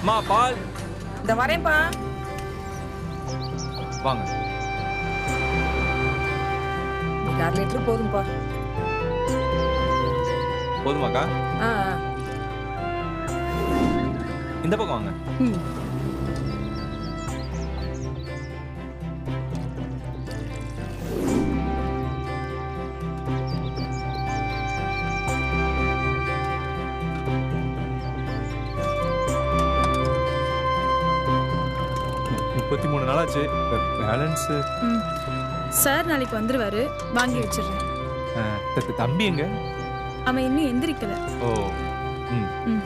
மா பால். இந்த வரேன்ப்பா. வாங்க. இன்னைக்கு 1/2 லிட்டர் போதும்பா. போதுமாக்கா? ஆ. இந்த பக்கம் வாங்க. ம். முப்பத்தி 3 நாளாச்சு. பேலன்ஸ் சார் நாளைக்கு வந்துருவாரு, வாங்கி வச்சிடுறேன். தம்பி எங்க? அவன் இன்னும் எந்திரிக்கல. ஓ. ம். ம்.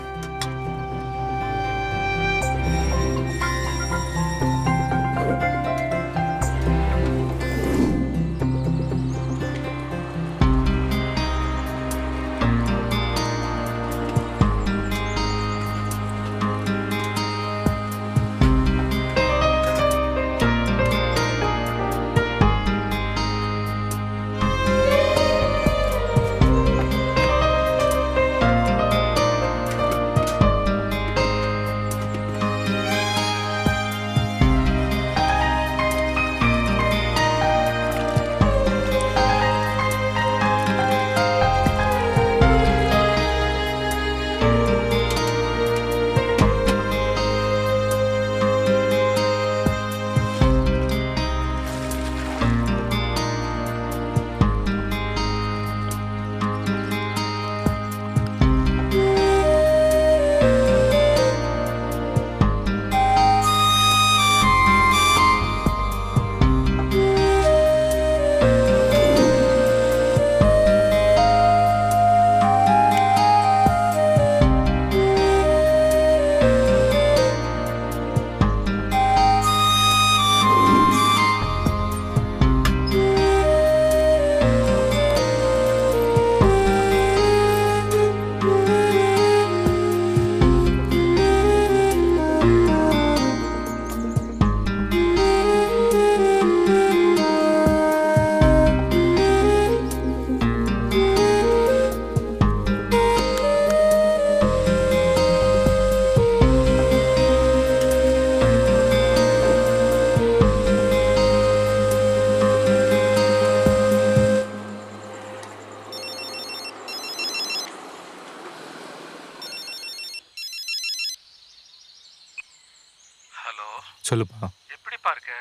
ஹலோ. சொல்லுப்பா. எப்படிப்பா இருக்க?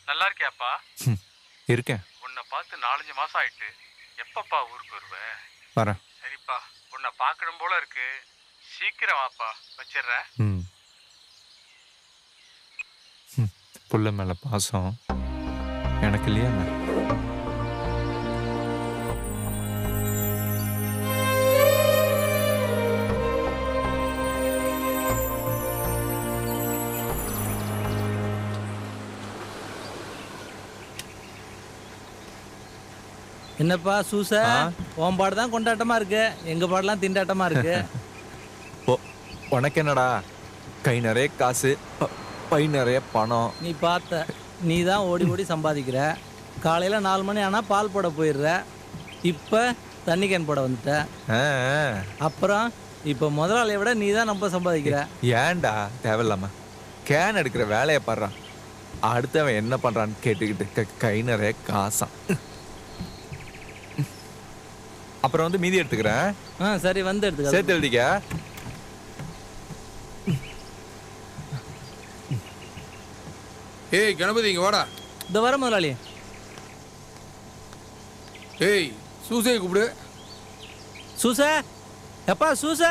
நல்லா இருக்கியாப்பா? இருக்கேன். உன்னை பார்த்து 4-5 மாசம் ஆயிட்டு. எப்பப்பா ஊருக்கு வருவ? வரேன். சரிப்பா, உன்னை பார்க்கணும் போல இருக்கு. சீக்கிரம் வாப்பா. வச்சிடுறேன். ம். புள்ள மேல பாசம் எனக்கு இல்லையா? என்னப்பா சூச, உன் பாடு தான் கொண்டாட்டமா இருக்கு, எங்க பாடலாம் திண்டாட்டமா இருக்கு. உனக்கு என்னடா, கை நிறைய காசு, பை நிறைய பணம். நீ பார்த்த, நீ தான் ஓடி ஓடி சம்பாதிக்கிற. காலையில 4 மணி ஆனா பால் போட போயிடுற. இப்ப தண்ணி கேன் போட வந்துட்ட. அப்புறம் இப்ப முதலாளியை விட நீ தான் ரொம்ப சம்பாதிக்கிற. ஏன்டா தேவையில்லாம கேன் எடுக்கிற வேலையை பாடுறான். அடுத்தவன் என்ன பண்றான்னு கேட்டுக்கிட்டு கை நிறைய காசான். அப்புறம் வந்து மீதி எடுத்துக்கிறேன். சரி, வந்து எடுத்துக்க. சேர்த்து எழுதிக்க. ஏய் கணபதி, இங்க வாடா. இந்த வர முதலாளி. ஏய் சூசையை கூப்பிடு. சூச, எப்பா சூச,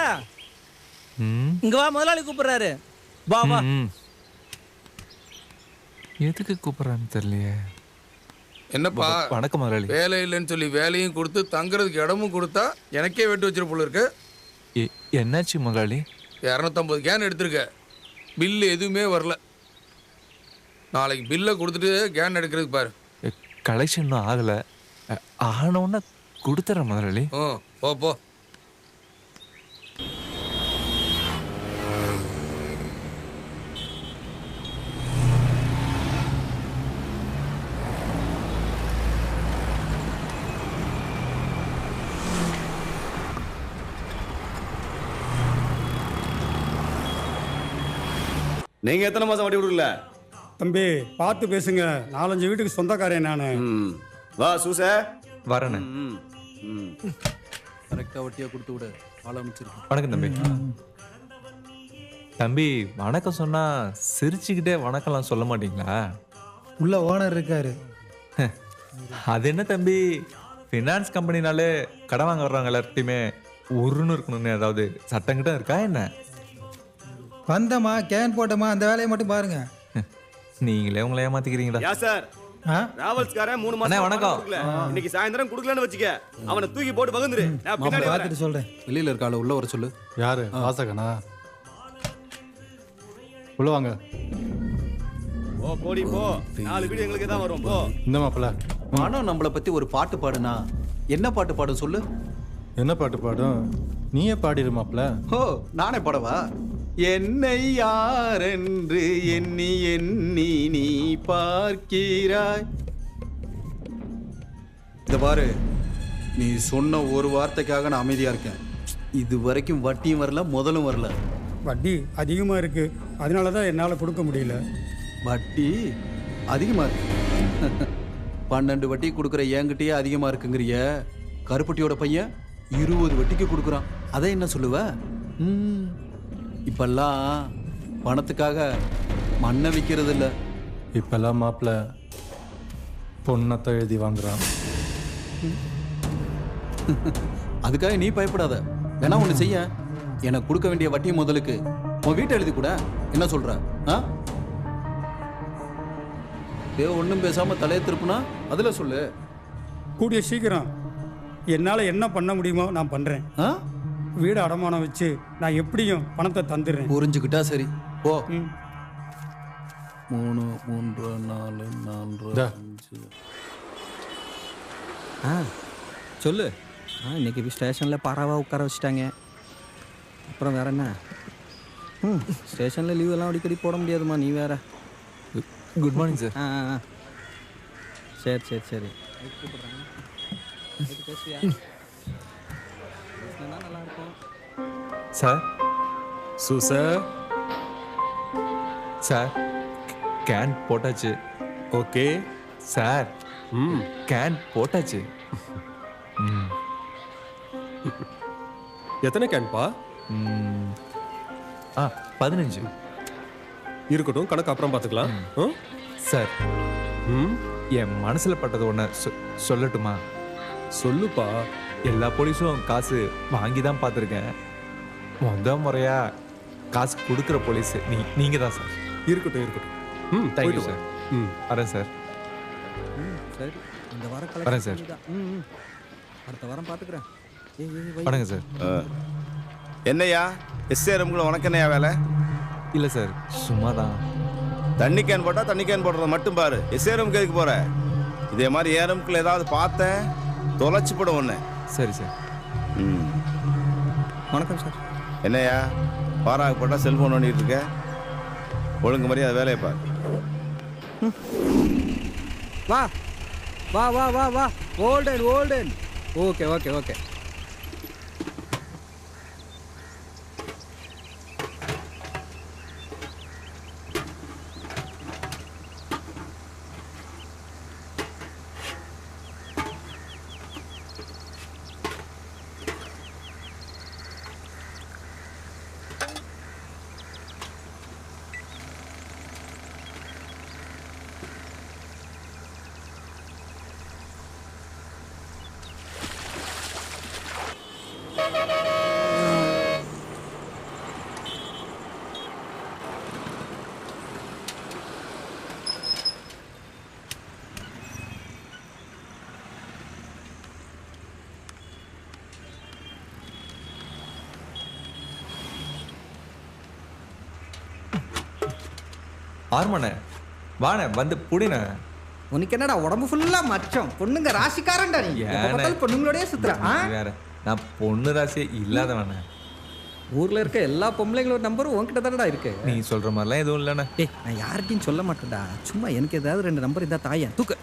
இங்க வா, முதலாளி கூப்பிடுறாரு. வா வா. எதுக்கு கூப்பிடுறான்னு தெரியலையே. என்னப்பா வணக்கம் முதலாளி. வேலை இல்லைன்னு சொல்லி வேலையும் கொடுத்து தங்குறதுக்கு இடமும் கொடுத்தா எனக்கே வெட்டு வச்சிரு போல இருக்கு. என்னாச்சு முதலாளி? 250 கேன் எடுத்திருக்க, பில்லு எதுவுமே வரல. நாளைக்கு பில்லை கொடுத்துட்டு கேன் எடுக்கிறதுக்கு பாரு. கலெக்ஷன் இன்னும் ஆகலை, ஆனோன்னு கொடுத்துட்றேன் முதலாளி. போ போ. நீங்க எத்தனை மாசம் வட்டி கொடுக்கல? தம்பி பார்த்து பேசுங்க, 4-5 வீட்டுக்கு சொந்தக்காரன் நான். வா சூச வரேண்ணே. கரெக்டாக வட்டியாக கொடுத்து விட ஆரம்பிச்சிருக்கேன். வணக்கம் தம்பி. தம்பி வணக்கம் சொன்னா சிரிச்சுக்கிட்டே வணக்கம்லாம் சொல்ல மாட்டீங்களா? உள்ள ஓனர் இருக்காரு. அது என்ன தம்பி, ஃபினான்ஸ் கம்பெனினாலே கடன் வாங்க வர்றவங்க எல்லார்ட்டையுமே ஒருன்னு இருக்கணும்னு ஏதாவது சட்டங்கிட்ட இருக்கா என்ன? வந்தமா கேன் போட்டோமா அந்த வேலையை மட்டும் பாருங்க. நீங்களே உங்களை ஏமாத்திக்கிறீங்களா? யா சார், டிராவல்ஸ்காரன் 3 மாசம் வணக்கம். கொடுக்கல. இன்னைக்கு சாயந்தரம் கொடுக்கலன்னு வச்சுக்க, அவனை தூக்கி போட்டு பகுந்துரு. நான் பின்னாடி வரேன். பார்த்துட்டு சொல்றேன். வெளியில் இருக்க ஆளை உள்ள வர சொல்லு. யாரு? வாசகனா? உள்ள வாங்க. போ போடி போ, 4 வீடு எங்களுக்கு தான் வரும். போ. இந்த மாப்பிள்ள மனம் நம்மளை பத்தி ஒரு பாட்டு பாடுனா என்ன பாட்டு பாடும் சொல்லு. என்ன பாட்டு பாடும்? நீயே பாடிடு மாப்பிள்ள. ஓ, நானே பாடவா? என்னை யாரென்று எண்ணி எண்ணி நீ பார்க்கிறாய். இந்த பாரு, நீ சொன்ன ஒரு வார்த்தைக்காக நான் அமைதியா இருக்கேன். இது வரைக்கும் வட்டியும் வரல, முதலும் வரல. வட்டி அதிகமா இருக்கு, அதனால தான் என்னால கொடுக்க முடியல. வட்டி அதிகமா இருக்கு. 12 வட்டி கொடுக்குற என்கிட்டயே அதிகமா இருக்குங்கிறிய. கருப்பட்டியோட பையன் 20 வட்டிக்கு கொடுக்குறான். அதை என்ன சொல்லுவ? இப்பெல்லாம் பணத்துக்காக மண்ணை விற்கிறது இல்லை. இப்பெல்லாம் மாப்பிள்ள பொண்ணத்தை எழுதி வாங்குறான். அதுக்காக நீ பயப்படாத. வேணா ஒன்று செய்ய, எனக்கு கொடுக்க வேண்டிய வட்டி முதலுக்கு உன் வீட்டை எழுதி கூட. என்ன சொல்ற? ஒன்றும் பேசாம தலையை திருப்புனா அதில் சொல்லு. கூடிய சீக்கிரம் என்னால என்ன பண்ண முடியுமோ நான் பண்றேன். வீடு அடமானம் வச்சு நான் எப்படியும் பணத்தை தந்துடுறேன். புரிஞ்சுக்கிட்டா சரி. ஓ. 3, 3, 4, 4, 5. சொல்லு. இன்னைக்கு ஸ்டேஷனில் பறவாக உட்கார வச்சுட்டாங்க. அப்புறம் வேற என்ன? ஸ்டேஷனில் லீவ் எல்லாம் அடிக்கடி போட முடியாதுமா, நீ வேற. Good morning sir. சரி சரி சரி. பேசுவியா? நல்லா இருக்கும் சார். சார் சார், கேன் போட்டாச்சு. Okay sir. கேன் போட்டாச்சு. எத்தனை கேன்பா? 15. இருக்கட்டும், கணக்கு அப்புறம் பார்த்துக்கலாம். சார், என் மனசுல பட்டது ஒன்று சொல்லட்டுமா? சொல்லுப்பா. எல்லா போலீஸும் காசு வாங்கி தான் பார்த்துருக்கேன். முறையா காசு கொடுக்குற போலீஸ் நீங்க தான் சார். இருக்கட்டும் இருக்கட்டும். Thank you sir. வரேன் சார். சரி, இந்த வாரம் வரேன் சார். அடுத்த வாரம் பார்த்துக்கிறேன். வணங்க சார். என்னையா எஸ்ஏ ரூம்குள்ள உனக்கு என்னையா வேலை? இல்லை சார், சும்மா தான். தண்ணி கேன் போட்டா தண்ணி கேன் போடுறத மட்டும் பாரு. எஸ்ஏ ரூம்க்கு எதுக்கு போற? இதே மாதிரி ஏ ரூம்குள்ள ஏதாவது பார்த்தேன் தொலைச்சு போட ஒன்று. சரி சார். வணக்கம் சார். என்னையா பாராக போட்டால் செல்ஃபோன் பண்ணிட்டு இருக்க? ஒழுங்கு மாதிரி அதை வேலையை பாரு. வா வா வா வா வா. ஓல்டன் ஓல்டன். Okay okay okay. ஆர்மண்ணே, வாண்ணே, வந்து புடிண்ணே. உனக்கு என்னடா உடம்பு ஃபுல்லா மச்சம்? பொண்ணுங்க ராசிக்காரன்டா நீ. எப்ப பார்த்தாலும் பொண்ணுங்களோடயே சுத்துற. வேற நான் பொண்ணு ராசியே இல்லாதவண்ணே. ஊர்ல இருக்க எல்லா பொம்பளைங்களோட நம்பரும் உன்கிட்ட தானடா இருக்கு. நீ சொல்ற மாதிரிலாம் எதுவும் இல்லைண்ணே. டேய், நான் யார்கிட்டையும் சொல்ல மாட்டேன்டா. சும்மா எனக்கு ஏதாவது 2 நம்பர் இருந்தா தாயா தூக்க.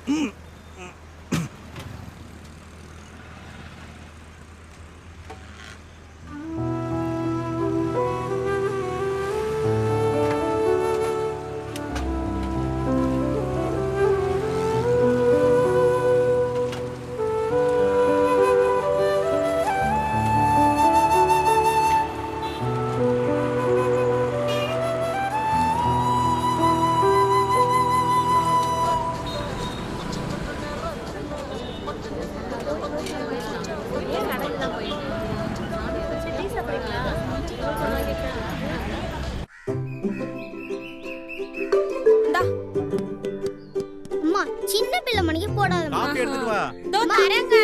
எடுத்துட்டு வா. தோ தரங்க.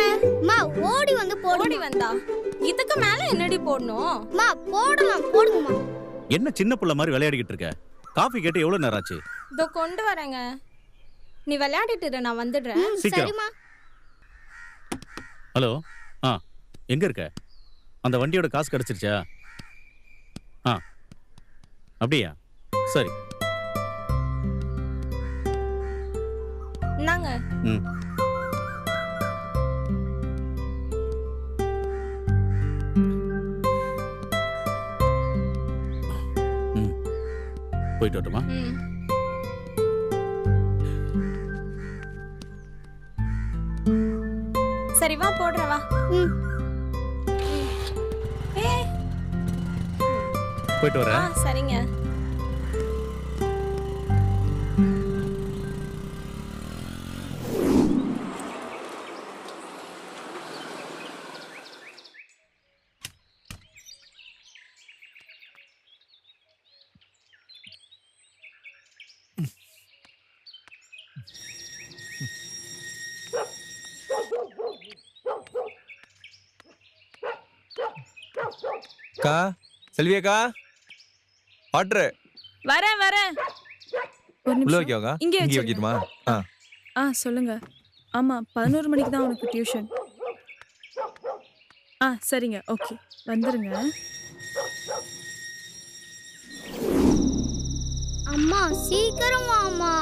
மா ஓடி வந்து போடு. ஓடி வந்தா இதுக்கு மேல என்னடி போடணும்? மா போடலாம் போடுங்கம்மா. என்ன சின்ன புள்ள மாதிரி விளையாடிக்கிட்டு இருக்க? காஃபி கேட்டு எவ்வளவு நேரம் ஆச்சு? தோ கொண்டு வரேங்க. நீ விளையாடிட்டு இரு, நான் வந்துடுறேன். சரிம்மா. ஹலோ, எங்க இருக்க? அந்த வண்டியோட காசு கிடைச்சிருச்சா? அப்படியா? சரி. நாங்க போயிட்டு வரட்டுமா? சரி வா போடுற வா. போயிட்டு வரேன். சரிங்க. அக்கா, செல்வி அக்கா, ஆர்டர். வரேன் வரேன். ஒரு உள்ள நிமிஷம். வைக்கவா? இங்கே இங்கே வச்சிருங்க. வைக்கட்டுமா? சொல்லுங்க. ஆமா 11 மணிக்கு தான் உனக்கு டியூஷன். சரிங்க, ஓகே, வந்துருங்க. அம்மா சீக்கிரம் வாமா.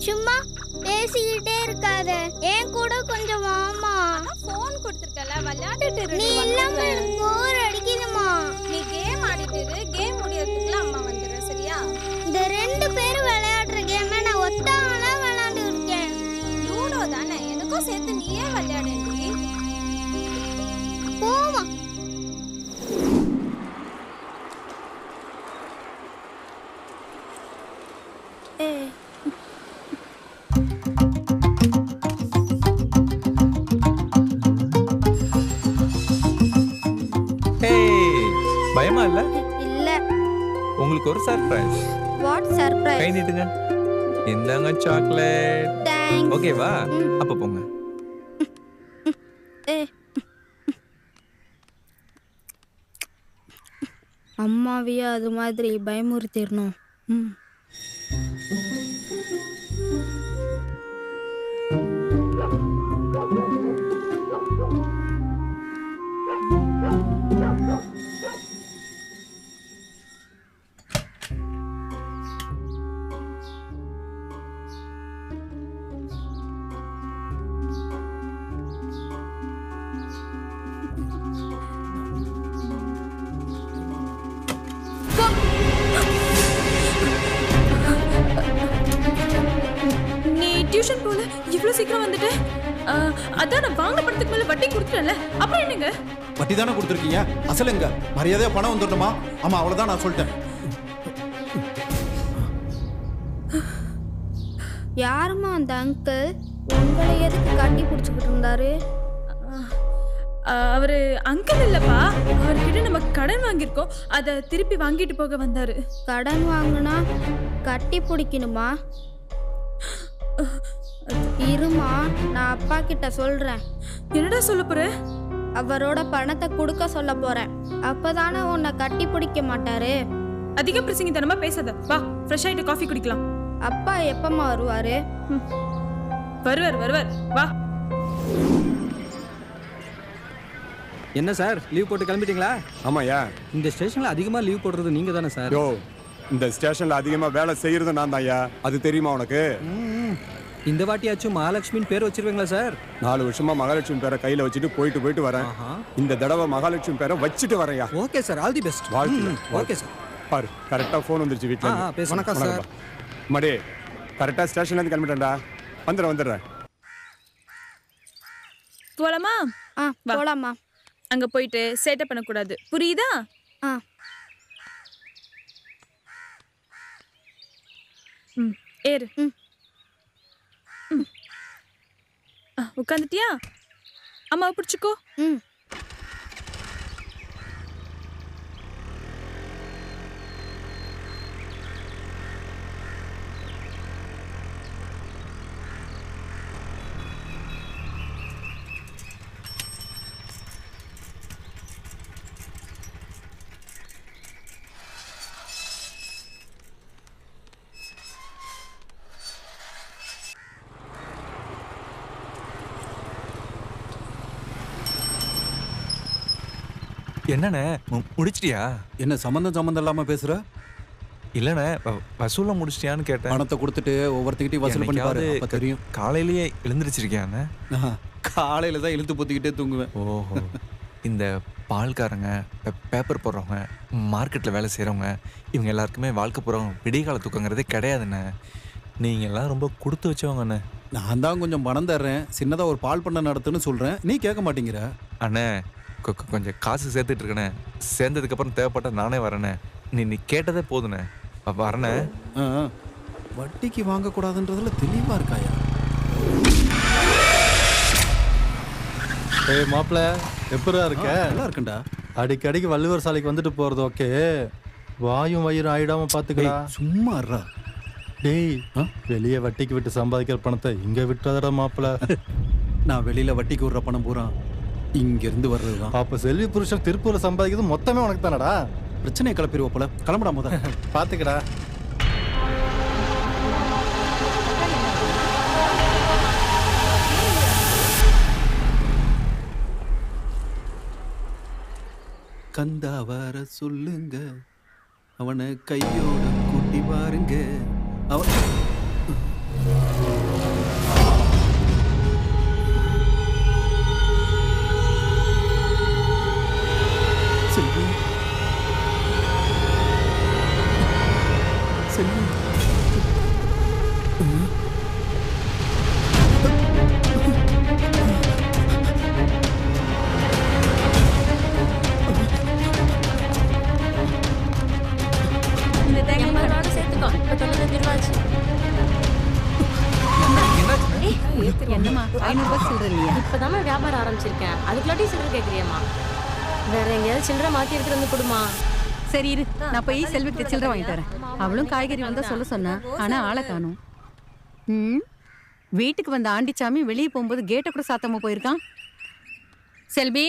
சும்மா பேசிக்கிட்டே இருக்காத, ஏன் கூட கொஞ்சம் வாமா. ஃபோன் கொடுத்துருக்கல, விளையாடிட்டு இரு. நீ இல்லாம எனக்கு போர் அடிக்குதுமா. நீ கேம் ஆடிட்டு இரு, கேம் முடியறதுக்குள்ள அம்மா வந்துடுற, சரியா? இந்த 2 பேரும் விளையாடுற கேம் நான் ஒத்தாமல விளையாண்டு இருக்கேன். லூடோ தானே, எனக்கும் சேர்த்து நீயே விளையாடுடி. போமா. பயமா இல்ல? இல்ல. உங்களுக்கு ஒரு சர்ப்ரைஸ். What surprise? கை நீட்டுங்க. இந்தாங்க சாக்லேட். தேங்க்ஸ். ஓகேவா? அப்ப போங்க. அம்மாவையே அது மாதிரி பயமுறுத்திடணும். நீ டியூஷன் போல இவ்வளவு சீக்கிரம் வந்துட்ட? அதான் நான் வாங்க படத்துக்கு மேல வட்டி கொடுத்துட்டேன்ல, அப்புறம் என்னங்க? வட்டி தானே கொடுத்துருக்கீங்க, அசல் எங்க? மரியாதையா பணம் வந்துடணுமா? ஆமா, அவ்வளவுதான், நான் சொல்லிட்டேன். யாருமா அந்த அங்கிள்? உங்களை எதுக்கு கட்டி பிடிச்சிக்கிட்டு இருந்தாரு? அவரு அங்கிள் இல்லப்பா, அவர்கிட்ட நம்ம கடன் வாங்கியிருக்கோம், அதை திருப்பி வாங்கிட்டு போக வந்தாரு. கடன் வாங்கினா கட்டி பிடிக்கணுமா? இருமா, நான் அப்பா கிட்ட சொல்றேன். என்னடா சொல்ல போற? அவரோட பணத்தை கொடுக்க சொல்ல போறேன். அப்பதானே உன்னை கட்டி பிடிக்க மாட்டாரு. அதிக பிரசங்கித்தனமா பேசாத. வா, ஃப்ரெஷ் ஆயிட்டு காஃபி குடிக்கலாம். அப்பா எப்பமா வருவாரு? வருவார். வா. என்ன சார், லீவ் போட்டு கிளம்பிட்டீங்களா? ஆமாயா. இந்த ஸ்டேஷன்ல அதிகமா லீவ் போடுறது நீங்க தானே சார்? யோ, இந்த ஸ்டேஷன்ல அதிகமா வேலை செய்யறது நான் தான்யா. அது தெரியுமா உனக்கு? இந்த வாட்டியாச்சும் மகாலட்சுமின்னு பேர் வச்சிருவீங்களா சார்? 4 வருஷமா மகாலட்சுமி பேரை கையில வச்சுட்டு போயிட்டு வரேன். இந்த தடவை மகாலட்சுமி பேரை வச்சுட்டு வரேன்யா. Okay sir, all the best. Okay sir. பாரு, கரெக்டா ஃபோன் வந்துருச்சு வீட்ல. வணக்கம் சார். மடே, கரெக்டா ஸ்டேஷன்ல இருந்து கிளம்பிட்டேன்டா. வந்துடுறேன். போலாமா? போலாமா. அங்க போயிட்டு சேட்டை பண்ணக்கூடாது, புரியுதா? ஏறு. உட்காந்துட்டியா? அம்மாவை பிடிச்சிக்கோ. என்னண்ணே முடிச்சிட்டியா? என்ன சம்மந்தம் இல்லாம பேசுற? இல்லண்ணே வசூல முடிச்சிட்டியான்னு கேட்டேன். பணத்தை கொடுத்துட்டு ஒவ்வொருத்திக்கிட்டையும் வசூல் பண்ணி பாரு, அப்ப தெரியும். காலையிலேயே எழுந்திருச்சிருக்கியாண்ணே? காலையில தான் இழுத்து பொத்திக்கிட்டே தூங்குவேன். ஓஹோ. இந்த பால்காரங்க, பேப்பர் போடுறவங்க, மார்க்கெட்டில் வேலை செய்கிறவங்க, இவங்க எல்லாருக்குமே வாழ்க்கை போகிறவங்க விடிய கால தூக்கங்கிறதே கிடையாதுண்ணே. நீங்கள் எல்லாம் ரொம்ப கொடுத்து வச்சவங்கண்ணே. நான் தான் கொஞ்சம் பணம் தர்றேன், சின்னதாக ஒரு பால் பண்ண நடத்துன்னு சொல்கிறேன், நீ கேட்க மாட்டேங்கிற. அண்ணே கொஞ்சம் காசு சேர்த்துட்டு இருக்கண்ணே. சேர்ந்ததுக்கப்புறம் தேவைப்பட்ட நானே வரேண்ணே. நீ கேட்டதே போதுண்ணே. வரண்ணே. வட்டிக்கு வாங்கக்கூடாதுன்றதுல தெளிவாக இருக்காயா? ஏய் மாப்பிள்ள, எப்படா இருக்க? நல்லா இருக்கேன்டா. அடிக்கடிக்கு வள்ளுவர் சாலைக்கு வந்துட்டு போறது ஓகே, வாயும் வயிறும் ஆயிடாம பாத்துக்கடா. சும்மா இருடா. டேய், வெளியே வட்டிக்கு விட்டு சம்பாதிக்கிற பணத்தை இங்க விட்டுறதடா மாப்பிள்ள. நான் வெளியில வட்டிக்கு விடுற பணம் பூரா இங்க இருந்து வர்றதுதான். அப்ப செல்வி புருஷன் திருப்பூர்ல சம்பாதிக்கிறது மொத்தமே உனக்கு தானடா? பிரச்சனையை கிளப்பிடுவோம் போல. கிளம்புடா முத. பாத்துக்கடா. கந்தா வர சொல்லுங்க, அவனை கையோட கூட்டி பாருங்க. அவன் செல்வி செல்வி என்னம்மா 500 ரூபாய் சில்லற இல்லையா? இப்பதாம்மா வியாபாரம் ஆரம்பிச்சிருக்கேன், அதுக்குள்ளாட்டி சில்லற கேட்குறியம்மா? வேற எங்கேயாவது சில்லற மாத்தி எடுத்துட்டு வந்து கொடுமா. சரி இரு, நான் போய் செல்விக்கு சில்லற வாங்கிட்டு வரேன். அவளும் காய்கறி வந்தா சொல்ல சொன்னா, ஆனா ஆளை காணும். வீட்டுக்கு வந்த ஆண்டிச்சாமி வெளியே போகும்போது கேட்டை கூட சாத்தாம போயிருக்கான். செல்வி,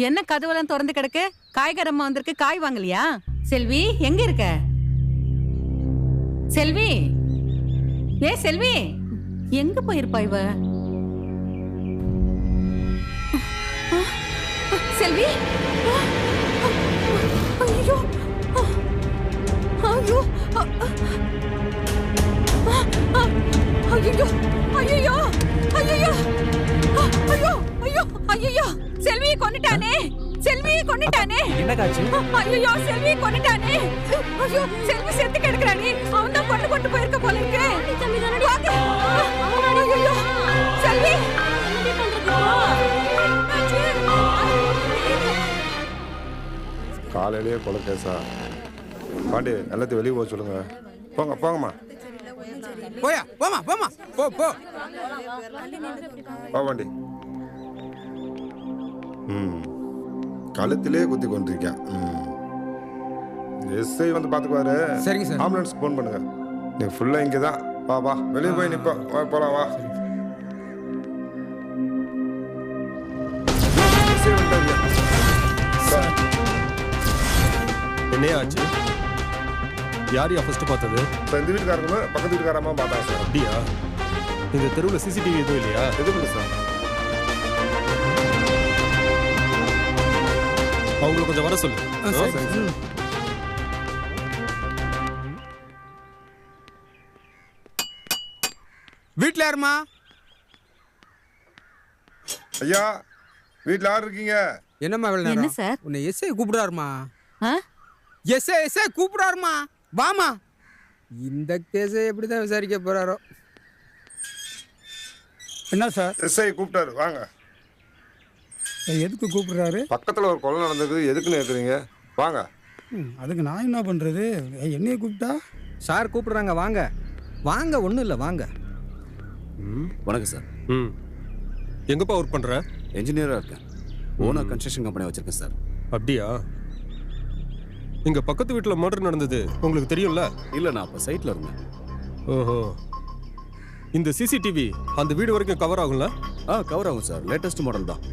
என்ன கதவெல்லாம் திறந்து கிடக்கு? காய்கறம்மா வந்திருக்கு, காய் வாங்கலையா? செல்வி எங்க இருக்க? செல்வி, ஏ செல்வி, எங்க போயிருப்பா இவ? செல்வி, ஐயோ ஐயோ ஐயோ ஐயோ ஐயோ ஐயோ ஐயோ ஐயோ, செல்வியை கொன்னுட்டானே, செல்வியை கொன்னுட்டானே. என்ன காட்சி? ஐயோ செல்வியை கொன்னுட்டானே. ஐயோ செல்வி செத்து கிடக்குறானே, அவன் தான் கொண்டு போயிருக்க போல இருக்கு. ஐயோ செல்வி, காலையிலேயே கொலை கேஸா? பாண்டி எல்லாத்தையும் வெளியே போக சொல்லுங்க. போங்க போங்கம்மா. போயா போமா போமா போ போ போ பாண்டி. கழுத்திலே குத்தி கொண்டிருக்கேன். எஸ்ஐ வந்து பார்த்துக்குவாரு. சரிங்க சார். ஆம்புலன்ஸ்க்கு ஃபோன் பண்ணுங்க. நீ ஃபுல்லாக இங்கே தான். வா வா, வெளியே போய் நிற்போம். வா போகலாம் வா. என்னையா ஆச்சு? யாரையா ஃபர்ஸ்ட் பார்த்தது? சார் இந்த வீட்டுக்காரங்களும் பக்கத்து வீட்டுக்காரமா பார்த்தாங்க சார். அப்படியா? இந்த தெருவில் சிசிடிவி எதுவும் இல்லையா? எதுவும் இல்லை சார். அவங்களை கொஞ்சம் வர சொல்லு. வீட்டில் யாருமா? ஐயா வீட்டில் யார் இருக்கீங்க? என்னம்மா வேலை? என்ன சார்? உன்னை எஸ்ஐ கூப்பிடாருமா. எஸ்ஐ கூப்பிடாருமா, வாமா. இந்த கேஸை எப்படி தான் விசாரிக்க போறாரோ. என்ன சார்? எஸ்ஐ கூப்பிட்டாரு, வாங்க. எதுக்கு கூப்பிடுறாரு? பக்கத்தில் ஒரு கொலை நடந்தது, எதுக்குன்னு கேட்குறீங்க? வாங்க. அதுக்கு நான் என்ன பண்ணுறது? என்னைய கூப்பிட்டா? சார் கூப்பிடுறாங்க, வாங்க வாங்க. ஒன்றும் இல்லை, வாங்க. வணக்கம் சார். எங்கப்பா ஒர்க் பண்ணுற? என்ஜினியராக இருக்கேன். ஓனர் கன்ஸ்ட்ரக்ஷன் கம்பெனி வச்சிருக்கேன் சார். அப்படியா? இங்கே பக்கத்து வீட்டில் மர்டர் நடந்தது உங்களுக்கு தெரியும்ல? இல்லை, நான் அப்போ சைட்டில் இருந்தேன். ஓஹோ. இந்த சிசிடிவி அந்த வீடு வரைக்கும் கவர் ஆகும்ல? கவர் ஆகும் சார். லேட்டஸ்ட் மாடல் தான்.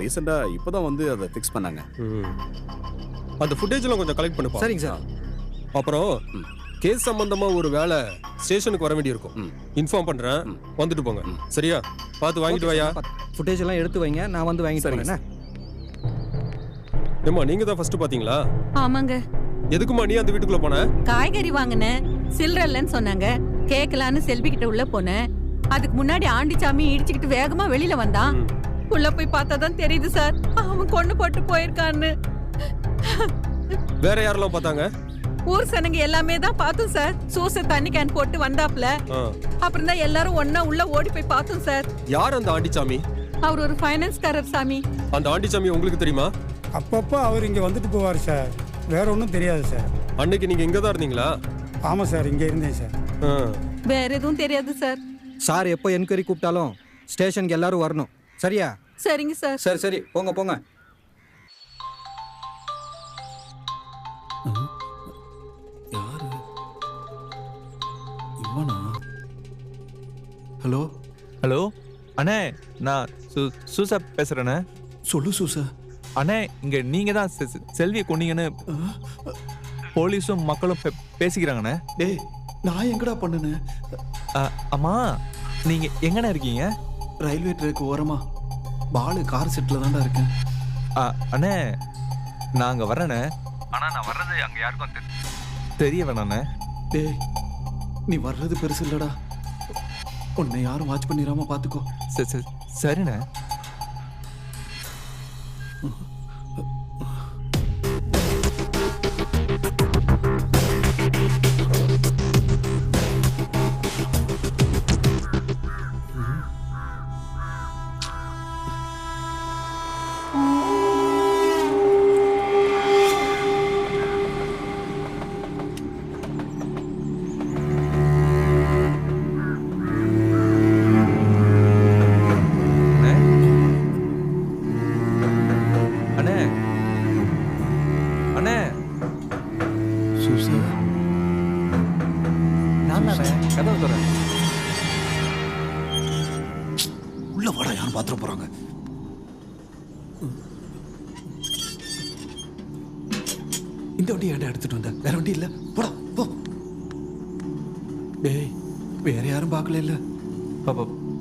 ரீசெண்டாக இப்போ தான் வந்து அதை ஃபிக்ஸ் பண்ணாங்க. அந்த ஃபுட்டேஜ்லாம் கொஞ்சம் கலெக்ட் பண்ணுப்பா. சரிங்க சார். அப்புறம் கேஸ் சம்பந்தமா ஒரு வேலை ஸ்டேஷனுக்கு வர வேண்டியிருக்கும். இன்ஃபார்ம் பண்றேன், வந்துட்டு போங்க. சரியா? பார்த்து வாங்கிட்டு வாயா. ஃபுட்டேஜ் எல்லாம் எடுத்து வைங்க, நான் வந்து வாங்கிட்டு வரேன். ஏம்மா நீங்க தான் ஃபர்ஸ்ட் பாத்தீங்களா? ஆமாங்க. எதுக்குமா நீ அந்த வீட்டுக்குள்ள போன? காய்கறி வாங்கினேன், சில்லற இல்லைன்னு சொன்னாங்க. கேட்கலான்னு செல்வி கிட்ட உள்ள போனேன். அதுக்கு முன்னாடி ஆண்டிச்சாமி இடிச்சுக்கிட்டு வேகமா வெளியில வந்தான். உள்ள போய் பார்த்தாதான் தெரியுது சார், அவன் கொண்டு போட்டு போயிருக்கான்னு. வேற யாரெல்லாம் பார்த்தாங்க? ஊர் சனங்க எல்லாமே தான் பார்த்தோம் சார். சூச தண்ணி கேன் போட்டு வந்தாப்ல. அப்புறம் தான் எல்லாரும் ஒண்ணா உள்ள ஓடி போய் பார்த்தோம் சார். யார் அந்த ஆண்டிச்சாமி? அவர் ஒரு ஃபைனான்ஸ்காரர் சாமி. அந்த ஆண்டிச்சாமி உங்களுக்கு தெரியுமா? அப்பப்போ அவர் இங்க வந்துட்டு போவார் சார். வேற ஒன்றும் தெரியாது சார். அன்னைக்கு நீங்க இங்க தான் இருந்தீங்களா? ஆமா சார், இங்க இருந்தேன் சார். வேற எதுவும் தெரியாது சார். சார் எப்போ என்கொயரி கூப்பிட்டாலும் ஸ்டேஷனுக்கு எல்லாரும் வரணும், சரியா? சரிங்க சார். சரி சரி, போங்க போங்க. யாரு இவனா? ஹலோ ஹலோ அண்ணே, நான் சூசா பேசுறேண்ணே. சொல்லு சூசா. அண்ணே, இங்க நீங்க தான் செல்வியை கொன்னீங்கன்னு போலீஸும் மக்களும் பேசிக்கிறாங்கண்ணே. டேய், நான் எங்கடா பண்ணுனேன்? அம்மா, நீங்க எங்கண்ணே இருக்கீங்க? ரயில்வே ட்ராக் ஓரமா பாலு கார் செட்டில் தான்டா இருக்கேன். அண்ணே, நான் அங்கே வரேண்ணே. ஆனால் நான் வர்றது அங்கே யாருக்கும் தெரிய வேணாண்ணே. டேய், நீ வர்றது பெருசு இல்லடா. உன்னை யாரும் வாட்ச் பண்ணிடாம பார்த்துக்கோ. சரிண்ணே. உள்ள வாடா, யாரும் பாத்துற போறாங்க. இந்த வண்டி ஏன்டா எடுத்துட்டு வந்த? வேற வண்டி இல்ல, போடா போ. டேய், வேற யாரும் பார்க்கல இல்ல?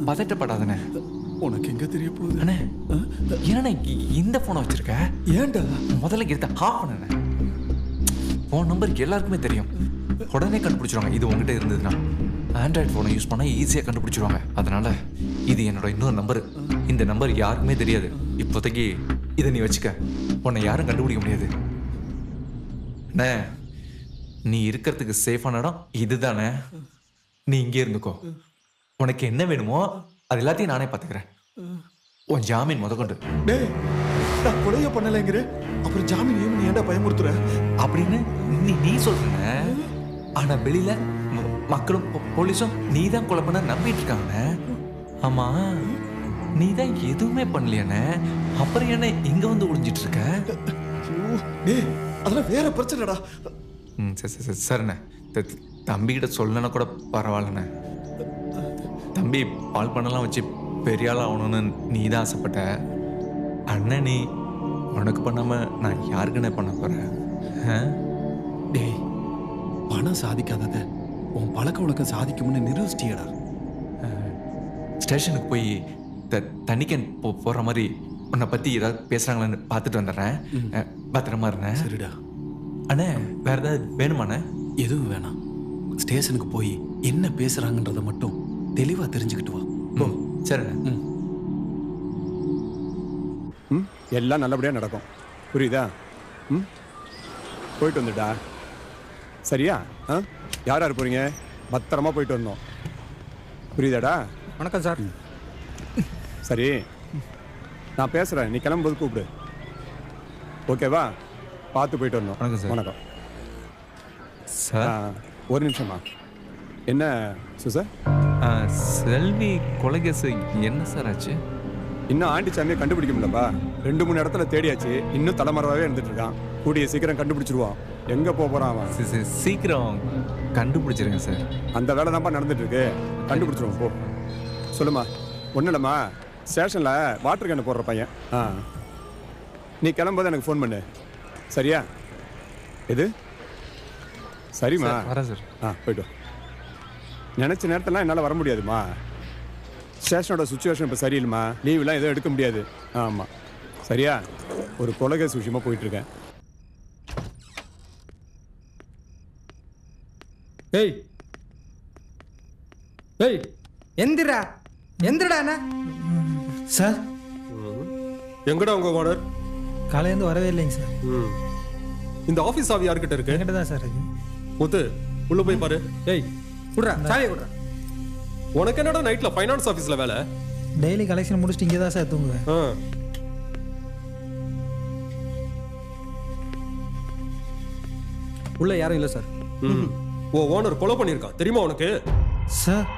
பதட்டப்படாதண்ணே. உனக்கு எங்க தெரிய போகுது? அண்ணே, என்னண்ணே இந்த போனை வச்சிருக்க? ஏன்டா முதல்ல எடுத்த ஆஃப் பண்ண. உன் நம்பருக்கு எல்லாருக்குமே தெரியும், உடனே கண்டுபிடிச்சிருவாங்க. இது உங்ககிட்ட இருந்ததுன்னா ஆண்ட்ராய்டு ஃபோனை யூஸ் பண்ணால் ஈஸியாக கண்டுபிடிச்சிருவாங்க. அதனால இது என்னோட இன்னொரு நம்பரு. இந்த நம்பர் யாருக்குமே தெரியாது. இப்போதைக்கு இதை நீ வச்சுக்க, உன்னை யாரும் கண்டுபிடிக்க முடியாது. அண்ணே, நீ இருக்கிறதுக்கு சேஃபான இடம் இதுதானே. நீ இங்கே இருந்துக்கோ. உனக்கு என்ன வேணுமோ அது எல்லாத்தையும் நானே பார்த்துக்கிறேன். உன் ஜாமீன் முதற்கொண்டு. டேய், நான் கொலைய பண்ணலைங்கிற, அப்புறம் ஜாமீன் ஏன் ஏன்டா பயமுறுத்துற அப்படின்னு நீ சொல்ற. ஆனா வெளியில மக்களும் போலீஸும் நீ தான் கொலை பண்ண நம்பிட்டு இருக்காங்க. ஆமா, நீ தான் எதுவுமே பண்ணலையானே, அப்புறம் என்ன இங்க வந்து ஒளிஞ்சிட்டு இருக்க? டேய், அதெல்லாம் வேற பிரச்சனைடா. சரிண்ணே, தம்பிகிட்ட சொல்லனா கூட பரவாயில்லண்ணே. தம்பி பால் பண்ணலாம் வச்சு பெரிய ஆள் ஆகணும்னு நீ தான் ஆசைப்பட்ட. அண்ணன் நீ உனக்கு பண்ணாம நான் யாருக்குண்ணே பண்ண போறேன்? டேய், பணம் சாதிக்காதத உன் பழக்க வழக்கம் சாதிக்கும்னு நிரூபிச்சிட்டியடா. ஸ்டேஷனுக்கு போய் தண்ணிக்கன் போற மாதிரி உன்னை பத்தி ஏதாவது பேசுறாங்களான்னு பார்த்துட்டு வந்துடுறேன். பத்திரமா இருந்தேன். சரிடா. அண்ணே, வேற ஏதாவது வேணுமாண்ணே? எதுவும் வேணாம். ஸ்டேஷனுக்கு போய் என்ன பேசுறாங்கன்றத மட்டும் தெளிவா தெரிஞ்சுக்கிட்டு வா. சரிண்ணே. எல்லாம் நல்லபடியா நடக்கும், புரியுதா? போயிட்டு வந்துட்டா சரியா? யார் யார் போறீங்க? பத்திரமா போயிட்டு வந்தோம், புரியுதாடா? வணக்கம் சார். சரி, நான் பேசுறேன், நீ கிளம்பும்போது கூப்பிடு, ஓகேவா? பார்த்து போயிட்டு வந்தோம். வணக்கம் சார். வணக்கம் சார். ஒரு நிமிஷமா. என்ன சுசா? செல்வி கொலைகேசு என்ன சார் ஆச்சு? இன்னும் ஆண்டிச்சாமியை கண்டுபிடிக்க முடியலப்பா. 2-3 இடத்துல தேடியாச்சு, இன்னும் தலைமறைவாகவே இருந்துட்டு இருக்கான். கூடிய சீக்கிரம் கண்டுபிடிச்சிருவான். எங்க போறான் அவன்? சீக்கிரம் கண்டுபிடிச்சிருங்க சார். அந்த வேலை தான்ப்பா நடந்துட்டு இருக்கு, கண்டுபிடிச்சிருவோம். போ. சொல்லுமா. ஒன்றும் இல்லைம்மா, ஸ்டேஷனில் வாட்டர் கேனு போடுற பையன். நீ கிளம்பும்போது எனக்கு ஃபோன் பண்ணு, சரியா? எது? சரிம்மா, வரேன் சார். போய்ட்டு. நினச்ச நேரத்தெல்லாம் என்னால் வர முடியாதுமா. ஸ்டேஷனோட சுச்சுவேஷன் இப்போ சரியில்லைம்மா. லீவ்லாம் எதுவும் எடுக்க முடியாது. ஆமாம், சரியா? ஒரு கொலகேஸ் விஷயமா போயிட்டு இருக்கேன். ஏய் ஏய் எந்திரா எந்திரடா அண்ணா. சார் எங்கடா உங்க ஓனர்? காலையிலேருந்து வரவே இல்லைங்க சார். இந்த ஆஃபீஸ் சாவி யார்கிட்ட இருக்கு? என்கிட்ட தான் சார் இருக்கு. முத்து உள்ள போய் பாரு. ஏய் குடுறா சாவியை குடுறா. உனக்கு என்னடா நைட்ல ஃபைனான்ஸ் ஆஃபீஸ்ல வேலை? டெய்லி கலெக்ஷன் முடிச்சுட்டு இங்கே தான் சார் தூங்குவேன். உள்ள யாரும் இல்லை சார். ஓ ஓனர் கொலை பண்ணியிருக்கான் தெரியுமா உனக்கு? சார்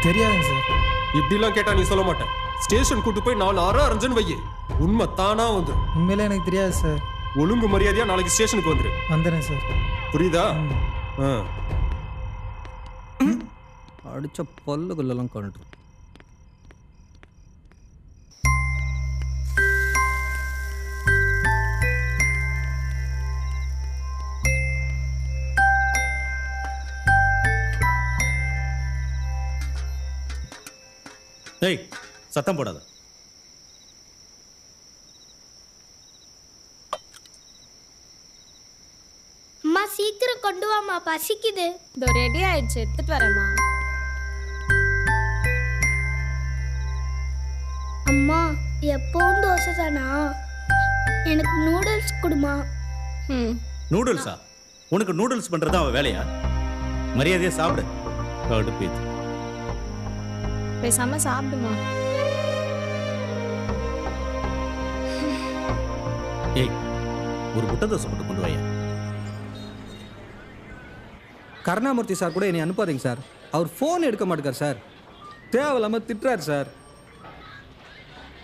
தெரியாதுங்க சார். இப்படிலாம் கேட்டா நீ சொல்ல மாட்டேன். ஸ்டேஷன் கூட்டு போய் 4 அரை அரைஞ்சன்னு வையே, உண்மை தானா வந்துடும். உண்மையிலே எனக்கு தெரியாது சார். ஒழுங்கு மரியாதையா நாளைக்கு ஸ்டேஷனுக்கு வந்துரு. வந்துடுறேன் சார். புரியுதா? அடிச்ச பல்லுக்குள்ளெல்லாம் கழட்டு. ஏய் சத்தம் போடாத. அம்மா சீக்கிரம் கொண்டு வாமா, பசிக்குது. இதோ ரெடி ஆயிடுச்சு, எடுத்துட்டு வரேம்மா. அம்மா எப்பவும் தோசை தானா? எனக்கு நூடுல்ஸ் கொடுமா. நூடுல்ஸா? உனக்கு நூடுல்ஸ் பண்றது அவ வேலையா? மரியாதையா சாப்பிடு. கடுப்பேத்து. பேசாம சாப்பிடுமா. ஏய் ஒரு முட்டை தோசை போட்டு கொண்டு வாயா. கருணாமூர்த்தி சார் கூட என்னை அனுப்பாதீங்க சார். அவர் ஃபோன் எடுக்க மாட்டேங்கார் சார். தேவையில்லாமல் திட்டுறாரு சார்.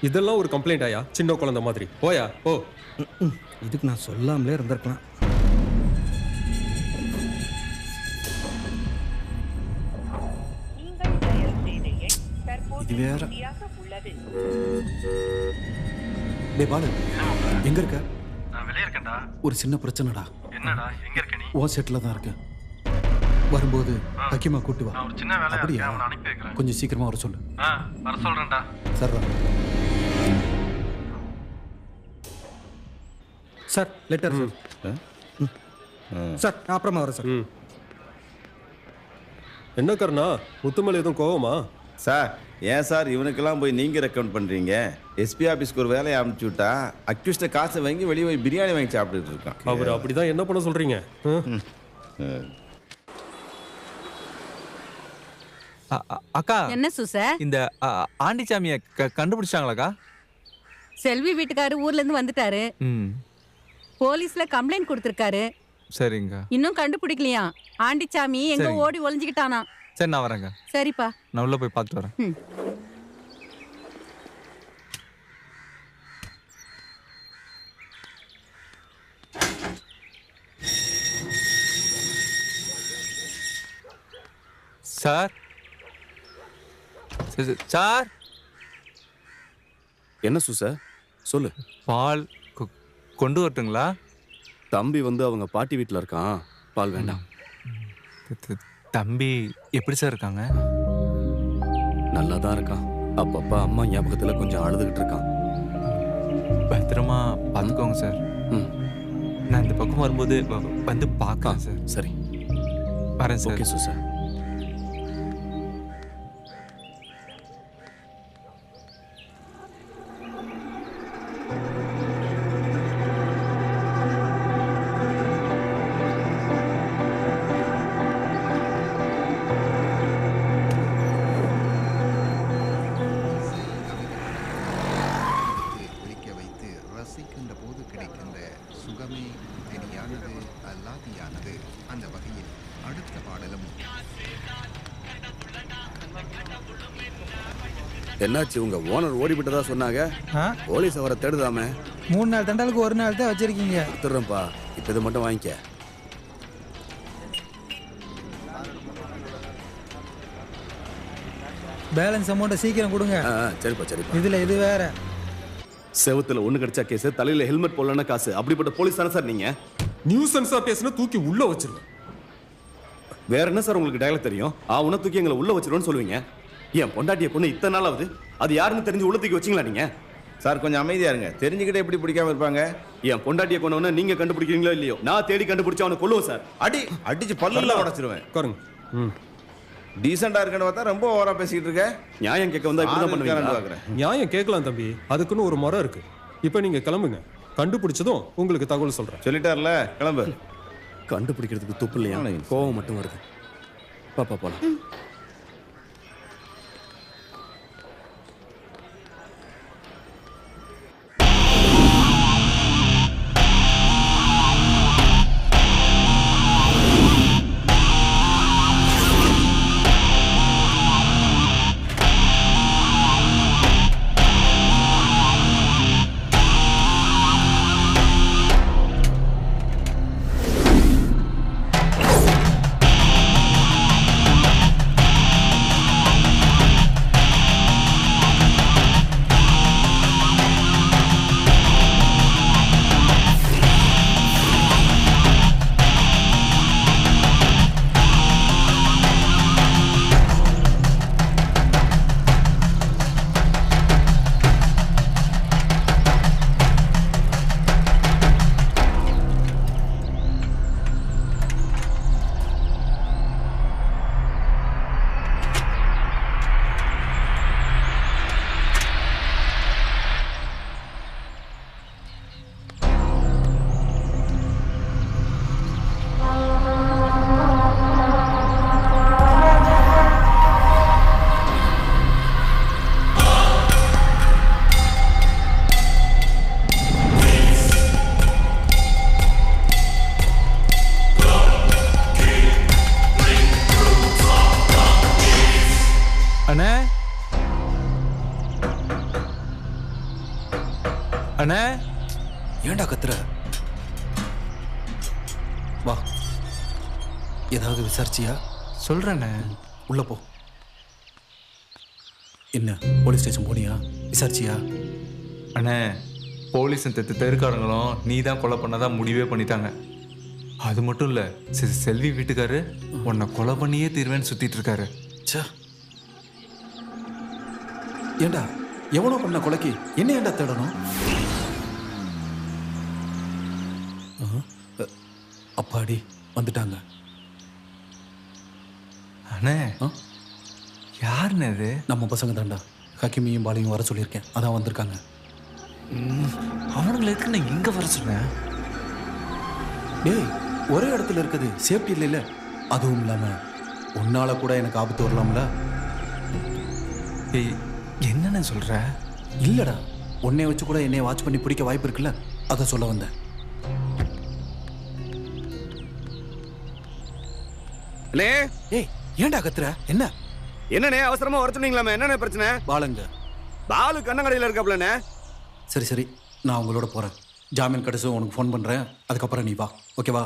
இதெல்லாம் ஒரு கம்ப்ளைண்ட் ஆயா? சின்ன குழந்தை மாதிரி போயா ஓ. இதுக்கு நான் சொல்லாமலே இருந்திருக்கலாம். இது வேற. டேய் பாலு எங்க இருக்க? நான் வெளிய இருக்கேன்டா. ஒரு சின்ன பிரச்சனைடா. என்னடா எங்க இருக்க நீ? ஓ செட்டில் தான் இருக்கேன். வரும்போது ஹக்கிமா கூட்டு வா. நான் ஒரு சின்ன வேலையா அப்படியா? இருக்கேன், அவனை அனுப்பி வைக்கிறேன். கொஞ்சம் சீக்கிரமா வர சொல்லு. வர சொல்றேன்டா. சரிடா. Sir letter sir. நான் அப்புறமா வரேன் சார். என்ன கருணா, முத்துமலை எதுவும் கோவமா? சார் ஏன் சார் இவனுக்கெல்லாம் போய் நீங்கள் ரெக்கமெண்ட் பண்ணுறீங்க? எஸ்பி ஆஃபீஸ்க்கு ஒரு வேலையை அனுப்பிச்சு விட்டா அக்யூஸ்ட காசை வாங்கி வெளியே போய் பிரியாணி வாங்கி சாப்பிட்டுட்டு இருக்கான். அவர் அப்படிதான் என்ன பண்ண சொல்றீங்க? அக்கா என்ன சூச? இந்த ஆண்டிச்சாமியை கண்டுபிடிச்சாங்களாக்கா? செல்வி வீட்டுக்காரு ஊர்ல இருந்து வந்துட்டாரு. போலீஸ்ல கம்ப்ளைண்ட் கொடுத்திருக்காரு. சரிங்க. இன்னும் கண்டுபிடிக்கலையா? ஆண்டிச்சாமி எங்க சரிங்க. ஓடி ஒளிஞ்சுக்கிட்டானா? சரி நான் வரேங்க. சரிப்பா. நான் உள்ள போய் பார்த்துட்டு வரேன். சார் சார் என்ன சுசா சொல்லு. பால் கொண்டு வரட்டுங்களா? தம்பி வந்து அவங்க பாட்டி வீட்டில் இருக்கான், பால் வேண்டாம். தம்பி எப்படி சார் இருக்காங்க? நல்லா தான் இருக்கான். அப்பப்போ அம்மா ஞாபகத்தில் கொஞ்சம் அழுதுகிட்டு இருக்கான். பத்திரமா பார்த்துக்கோங்க சார். நான் இந்த பக்கம் வரும்போது வந்து பார்க்கலாம் சார். சரி வரேன் சார். ஓகே சுசா. என்னாச்சு? உங்க ஓனர் ஓடிவிட்டதா சொன்னாங்க. போலீஸ் அவரை தேடுதாமே. 3 நாள் தண்டாலுக்கு 1 நாள் தான் வச்சிருக்கீங்க. எடுத்துறேன்ப்பா. இப்போ இது மட்டும் வாங்கிக்க. பேலன்ஸ் அமௌண்ட்டை சீக்கிரம் கொடுங்க. சரிப்பா சரிப்பா. இதுல இது வேற. செவத்துல ஒண்ணு கிடைச்சா கேஸ், தலையில ஹெல்மெட் போடலன்னா காசு. அப்படிப்பட்ட போலீஸ் தானே சார் நீங்க? நியூசன்ஸா பேசினா தூக்கி உள்ள வச்சிருவேன். வேற என்ன சார் உங்களுக்கு டயலாக் தெரியும்? உன்ன தூக்கி எங்களை உள்ள வச்சிருவேன்னு சொல்லுவீங்க. என் பொண்டாட்டிய பொண்ணு இத்தனை நாள் ஆகுது, அது யாருன்னு தெரிஞ்சு உள்ள தூக்கி வச்சிங்களா நீங்க? சார் கொஞ்சம் அமைதியா இருங்க. தெரிஞ்சுக்கிட்டே எப்படி பிடிக்காம இருப்பாங்க? என் பொண்டாட்டியை கொண்டவன நீங்க கண்டுபிடிக்கிறீங்களோ இல்லையோ, நான் தேடி கண்டுபிடிச்சு அவனை கொல்லுவேன் சார். அடிச்சு பல்லுல உடைச்சிருவேன். உட்காருங்க. டீசெண்டா இருக்கன்னு பார்த்தா ரொம்ப ஓவரா பேசிக்கிட்டு இருக்க. நியாயம் கேட்க வந்தா இப்படி தான் பண்ணுவீங்க. நியாயம் கேட்கலாம் தம்பி, அதுக்குன்னு ஒரு முறை இருக்கு. இப்போ நீங்க கிளம்புங்க, கண்டுபிடிச்சதும் உங்களுக்கு தகவல் சொல்றேன். சொல்லிட்டார்ல, கிளம்பு. கண்டுபிடிக்கிறதுக்கு துப்பு இல்லையா, கோவம் மட்டும் வருது. பாப்பா போலாம். அண்ணே, ஏன்டா கத்துற? வா, ஏதாவது விசாரிச்சியா? சொல்றேண்ணே. உள்ள போ. என்ன போலீஸ் ஸ்டேஷன் போனியா? விசாரிச்சியா? அண்ணே, போலீஸ் தெருக்காரங்களும் நீ தான் கொலை பண்ணதான் முடிவே பண்ணிட்டாங்க. அது மட்டும் இல்ல, செல்வி வீட்டுக்காரு உன்னை கொலை பண்ணியே தீர்வேன்னு சுத்திட்டு இருக்காரு. ஏண்டா எவனோ பண்ண கொலைக்கு என்ன ஏண்டா தேடணும்? அப்பாடி வந்துட்டாங்க. அண்ணே, யாருன்னு அது? நம்ம பசங்க தாண்டா. ஹக்கிமியும் பாலியும் வர சொல்லியிருக்கேன், அதான் வந்திருக்காங்க. அவனுங்களுக்கு நான் இங்க வர சொன்னேன். டேய், ஒரே இடத்துல இருக்குது சேஃப்டி இல்லைல்ல. அதுவும் இல்லாம உன்னால கூட எனக்கு ஆபத்து வரலாம்ல. என்னன்னு சொல்ற? இல்லடா, உன்னை வச்சு கூட என்னை வாட்ச் பண்ணி பிடிக்க வாய்ப்பு இருக்குல்ல, அதை சொல்ல வந்தேன். ஏய், ஏன்டா கத்துற? என்ன என்னண்ணே அவசரமா வர சொன்னீங்களாமே, என்னண்ணே பிரச்சனை? பாலுங்க. பாலு கண்ணங்கடையில் இருக்காப்லண்ணே. சரி சரி, நான் உங்களோட போறேன். ஜாமீன் கிடைச்சும் உனக்கு ஃபோன் பண்றேன், அதுக்கப்புறம் நீ வா. ஓகேவா?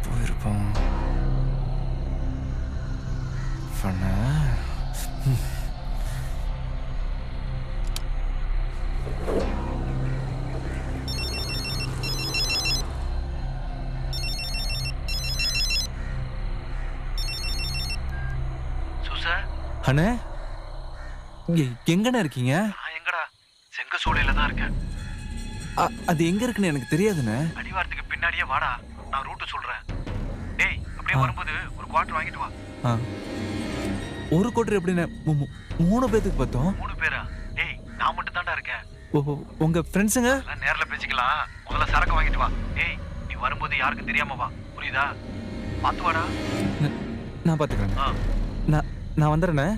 போயிருப்பான். அண்ணே, எங்கண்ணே இருக்கீங்க? எங்கடா? செங்கசோலையில தான் இருக்கேன். அது எங்க இருக்குன்னு எனக்கு தெரியாதுண்ணே. அடிவாரத்துக்கு பின்னாடியே வாடா, நான் ரூட்டு சொல்றேன். டேய், அப்படியே வரும்போது ஒரு குவார்டர் வாங்கிட்டு வா. ஒரு குவார்டர் எப்படிண்ணே? 3 பேத்துக்கு பார்த்தோம். 3 பேரா? டேய், நான் மட்டும் தான்டா இருக்கேன். உங்க ஃப்ரெண்ட்ஸுங்க? நேர்ல பேசிக்கலாம், முதல்ல சரக்கு வாங்கிட்டு வா. டேய், நீ வரும்போது யாருக்கும் தெரியாம வா, புரியுதா? பார்த்து வாடா. நான் பார்த்துக்கிறேன். நான் வந்துடுறேண்ணே.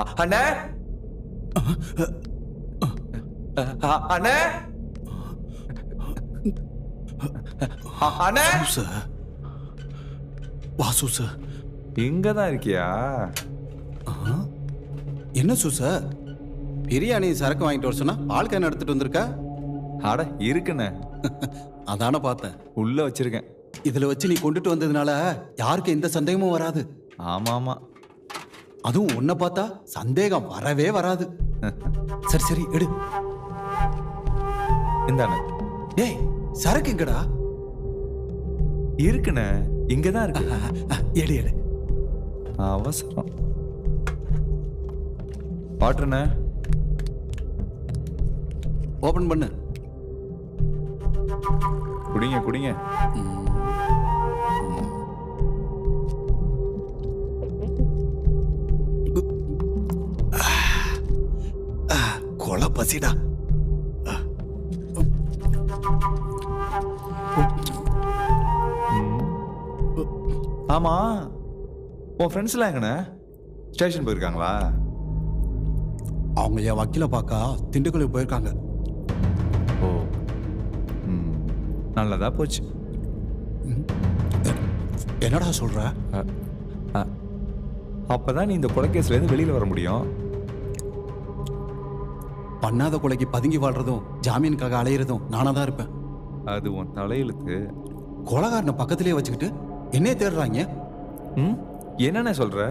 அண்ணே அண்ணே அண்ணே வாசு சார் இங்க தான் இருக்கியா? என்ன சார் பிரியாணி சரக்கு வாங்கிட்டு வர சொன்னா பால் கேன் எடுத்துட்டு வந்திருக்கா? அட இருக்குண்ணே. அதான பார்த்தேன். உள்ள வச்சிருக்கேன். இதுல வச்சு நீ கொண்டுட்டு வந்ததுனால யாருக்கு எந்த சந்தேகமும் வராது. ஆமா ஆமா, அதுவும் உன்னை பார்த்தா சந்தேகம் வரவே வராது. சரி சரி எடு. இந்தாண்ணே. டேய் சரக்கு எங்கடா? இருக்குண்ணே, இங்கதான் இருக்கு. எடு எடு. அவசரம். வாட்டர்ண்ணே ஓபன் பண்ணு. குடிங்க குடிங்க. கொலை பசிடா. ஆமா, உன் ஃப்ரெண்ட்ஸ் எல்லாம் எங்கண்ணே? ஸ்டேஷன் போயிருக்காங்களா? அவங்க என் வக்கீல பார்க்க திண்டுக்கலுக்கு போயிருக்காங்க. ஓ, நல்லதா போச்சு. என்னடா சொல்ற? அப்பதான் நீ இந்த கொலைகேஸ்ல இருந்து வெளியில வர முடியும். பண்ணாத கொலைக்கு பதுங்கி வாழ்றதும் ஜாமீனுக்காக அலையிறதும் நானா தான் இருப்பேன். அது உன் தலையெழுத்து. கொலைகாரனை பக்கத்திலே வச்சுக்கிட்டு என்னையே தேடுறாங்க. என்னென்ன சொல்ற?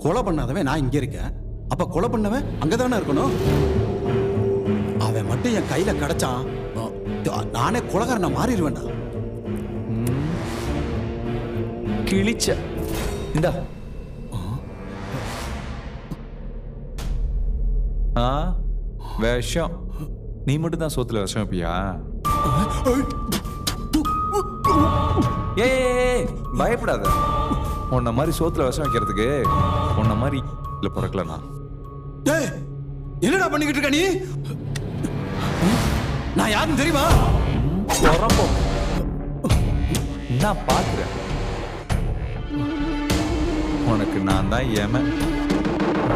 கொலை பண்ணாதவன் நான் இங்க இருக்கேன், அப்ப கொலை பண்ணவன் அங்கதானே இருக்கணும். அவன் மட்டும் என் கையில கிடைச்சான், நானே கொலைகாரனை மாறிடுவேன்டா. கிழிச்ச இந்தா. விஷம். நீ மட்டும் தான் சோத்துல விஷம் வைப்பியா? ஏ பயப்படாத. உன்ன மாதிரி சோத்துல விஷம் வைக்கிறதுக்கு உன்ன மாதிரி இல்ல பிறக்கலண்ணா. டேய் என்னடா பண்ணிக்கிட்டு இருக்க நீ? நான் யாருன்னு தெரியுமா? நான் பாக்குறேன். உனக்கு நான் தான் ஏமன்,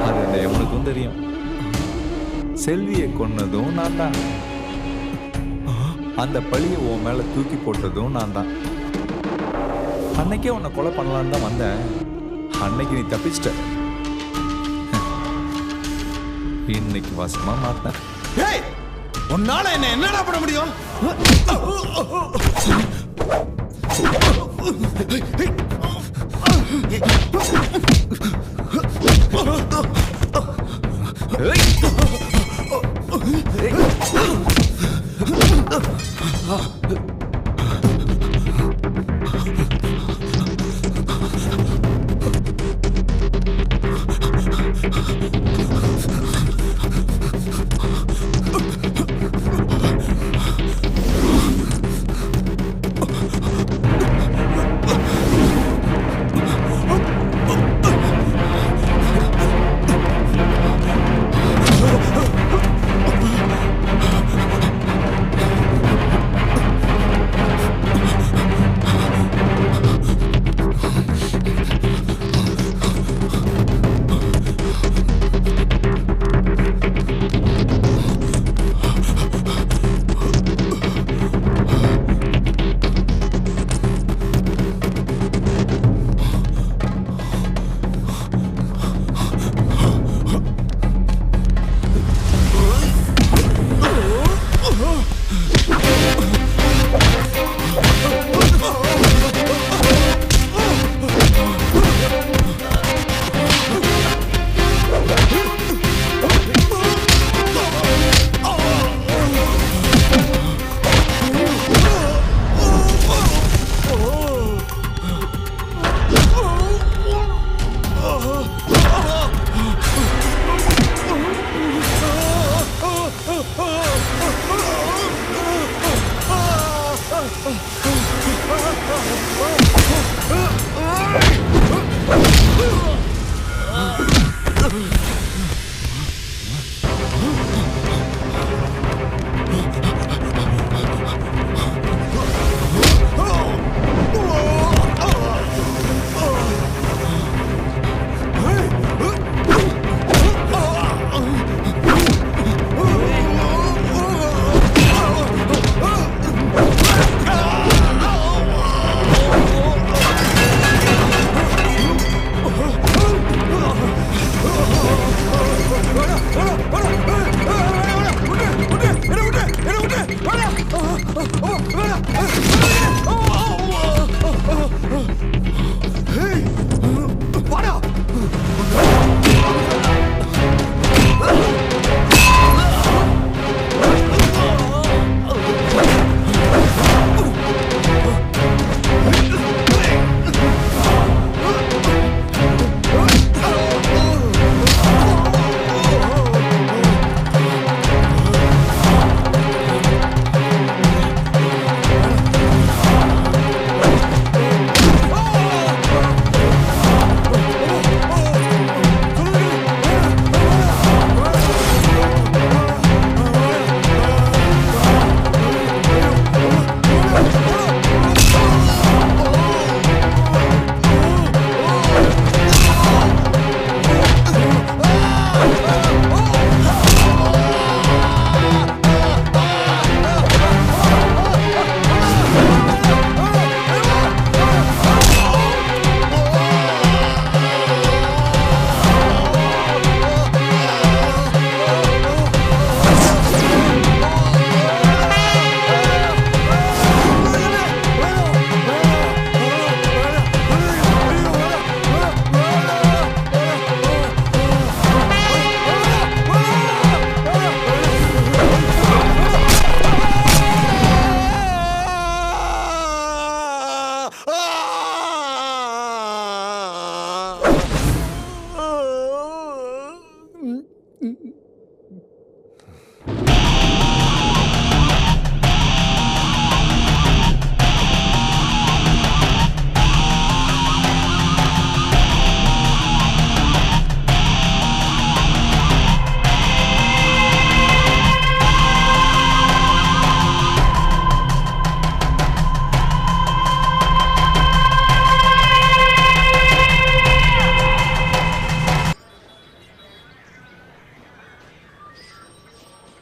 அது இந்த எவனுக்கும் தெரியும். செல்வியை கொன்னதும் நான் தான், அந்த பழியை உன் மேல தூக்கி போட்டதும் நான் தான். அன்னைக்கே உன்னை கொலை பண்ணலான்னு தான் வந்தேன். அன்னைக்கு நீ தப்பிச்சிட்ட. இன்னைக்கு வாசமா மாட்டேன். ஏய் உன்னால என்ன என்னடா பண்ண முடியும்?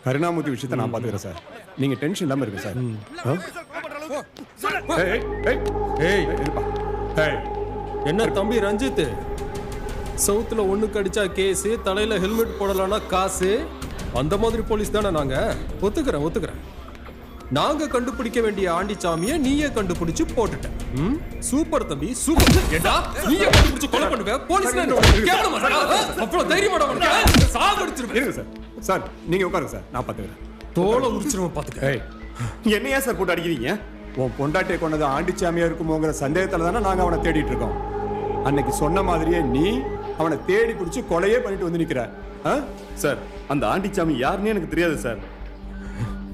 கருணாமூர்த்தி விஷயத்தை நான் பார்த்துக்கிறேன் சார். நீங்கள் டென்ஷன் இல்லாமல் இருக்கு சார். என்ன தம்பி ரஞ்சித், சவுத்துல ஒண்ணுக்கு அடிச்சா கேஸு, தலையில ஹெல்மெட் போடலாம்னா காசு, அந்த மாதிரி போலீஸ் தானே நாங்க? ஒத்துக்கிறேன். நாங்க கண்டுபிடிக்க வேண்டிய ஆண்டிச்சாமியை நீயே கண்டுபிடிச்சு போட்டுட்ட. சூப்பர் தம்பி, சூப்பர். ஏடா நீயே கண்டுபிடிச்சு கொலை பண்ணுவே, போலீஸ் கேவலமா அவ்வளவு தைரியமாடா உனக்கு? சாகடிச்சிருப்பேன். இருங்க சார். சார் நீங்க உட்காருங்க சார், நான் பார்த்துக்கிறேன். தோலை உரிச்சிருவேன் பார்த்துக்க. என்ன ஏன் சார் போட்டு அடிக்கிறீங்க? உன் பொண்டாட்டியை கொண்டது ஆண்டிச்சாமியா இருக்குமோங்கிற சந்தேகத்துல தானே நாங்க அவனை தேடிட்டு இருக்கோம். அன்னைக்கு சொன்ன மாதிரியே நீ அவனை தேடி பிடிச்சி கொலையே பண்ணிட்டு வந்து நிக்கிற. சார் அந்த ஆண்டிச்சாமி யாருன்னே எனக்கு தெரியாது சார்.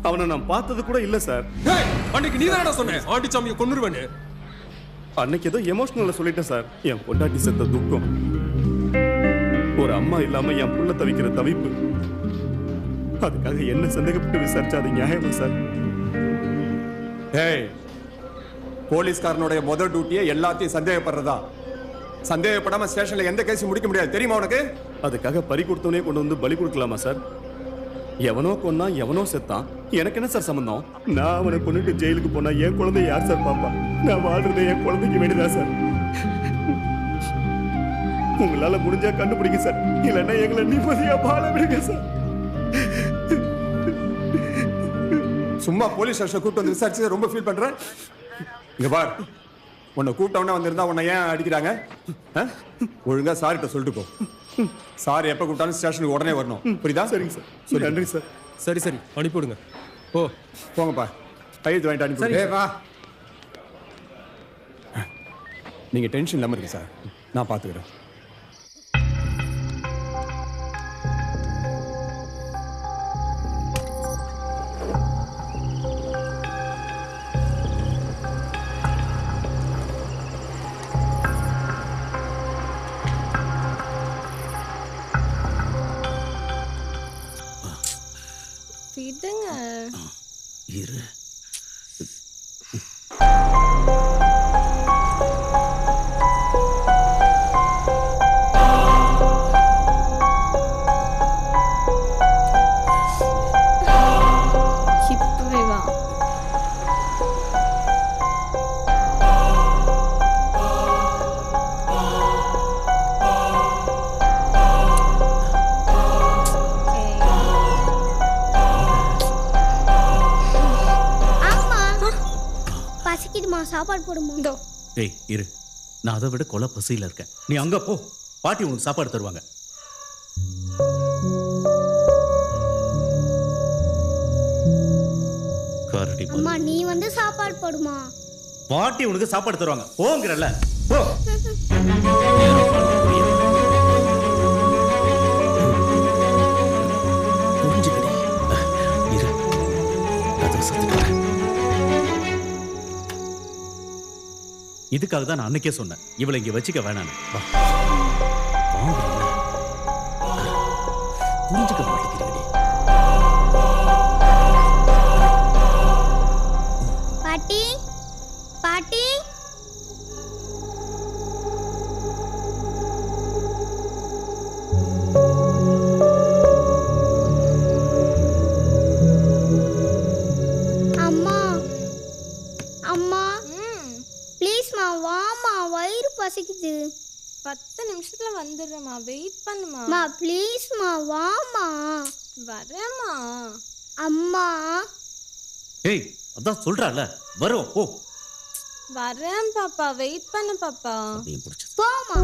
அவனை நான் பார்த்தது கூட இல்ல சார். அன்னைக்கு நீ தானடா சொன்ன ஆண்டிச்சாமியை கொன்னுருவேன்னு. அன்னைக்கு ஏதோ எமோஷனல்ல சொல்லிட்டேன் சார். என் பொண்டாட்டி செத்த துக்கம், ஒரு அம்மா இல்லாம என் புள்ள தவிக்கிற தவிப்பு, அதுக்காக என்ன சந்தேகப்பட்டு விசாரிச்சா அது நியாயமா சார்? போலீஸ்காரனுடைய முதல் டியூட்டியே எல்லாத்தையும் சந்தேகப்படுறதா. சந்தேகப்படாம ஸ்டேஷன்ல எந்த கேஸும் முடிக்க முடியாது தெரியுமா உனக்கு? அதுக்காக பறி கொடுத்தவனே கொண்டு வந்து பலி கொடுக்கலாமா சார்? எவனோ கொன்னா எவனோ செத்தான், எனக்கு என்ன சார் சம்பந்தம்? நான் அவனை கொண்டுட்டு ஜெயிலுக்கு போனா என் குழந்தை யார் சார் பாப்பா? நான் வாழ்றதை என் குழந்தைக்கு வேண்டியதான் சார். உங்களால முடிஞ்சா கண்டுபிடிங்க சார், இல்லைன்னா எங்களை நிம்மதியா வாழ விடுங்க சார். சும்மா போலீஸ் ஸ்டேஷன் கூப்பிட்டு வந்து விசாரிச்சு ரொம்ப ஃபீல் பண்றேன். இங்க பார், உன்னை கூப்பிட்டவனே வந்திருந்தா உன்னை ஏன் அடிக்கிறாங்க? ஒழுங்கா சார்கிட்ட சொல்லிட்டு போ. சார் எப்ப கூப்பிட்டாலும் ஸ்டேஷனுக்கு உடனே வரணும், புரியுதா? சரிங்க சார். நன்றி சார். சரி அனுப்பிவிடுங்க. போங்கப்பா, கையெழுத்து வாங்கிட்டு அனுப்பி. வா, நீங்க டென்ஷன் இல்லாம இருக்கு சார், நான் பாத்துக்கிறேன். விடுங்க. இரு. இப்பவே வா. சாப்பாடு போடுமா? ஏய் இரு, நான் அதை விட கொலை பசியில் இருக்கேன். நீ அங்க போ, பாட்டி உனக்கு சாப்பாடு தருவாங்க. அம்மா நீ வந்து சாப்பாடு போடுமா? பாட்டி உனக்கு சாப்பாடு தருவாங்க, போங்கறல போ. இதுக்காக தான் நான் அன்னைக்கே சொன்னேன், இவளை இங்க வச்சுக்க வேணான்னு. புரிஞ்சுக்க மாட்டேங்கிறீங்க. பாட்டி பாட்டி அம்மா அம்மா ப்ளீஸ்மா வாமா, வயிறு பசிக்குது. 10 நிமிஷத்துல வந்துடுறேம்மா, வெயிட் பண்ணுமா. மா ப்ளீஸ்மா வாமா. வரேம்மா. அம்மா ஏய் அதான் சொல்றால, வரோம் போ. வரேன் பாப்பா, வெயிட் பண்ணு பாப்பா. போமா.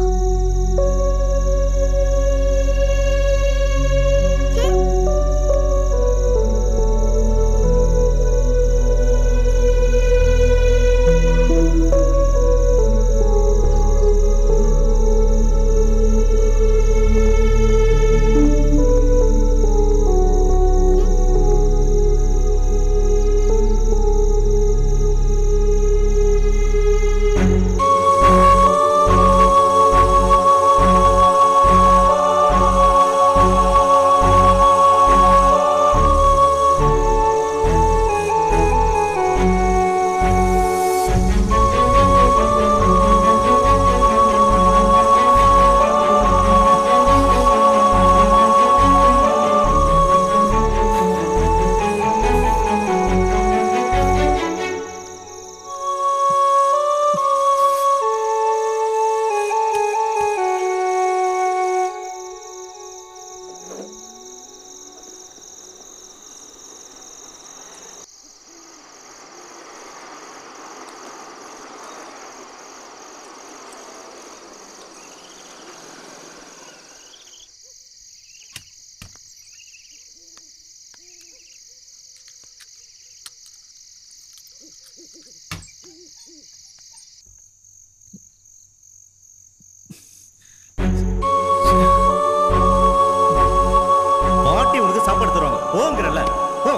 போங்கிறல்ல போ.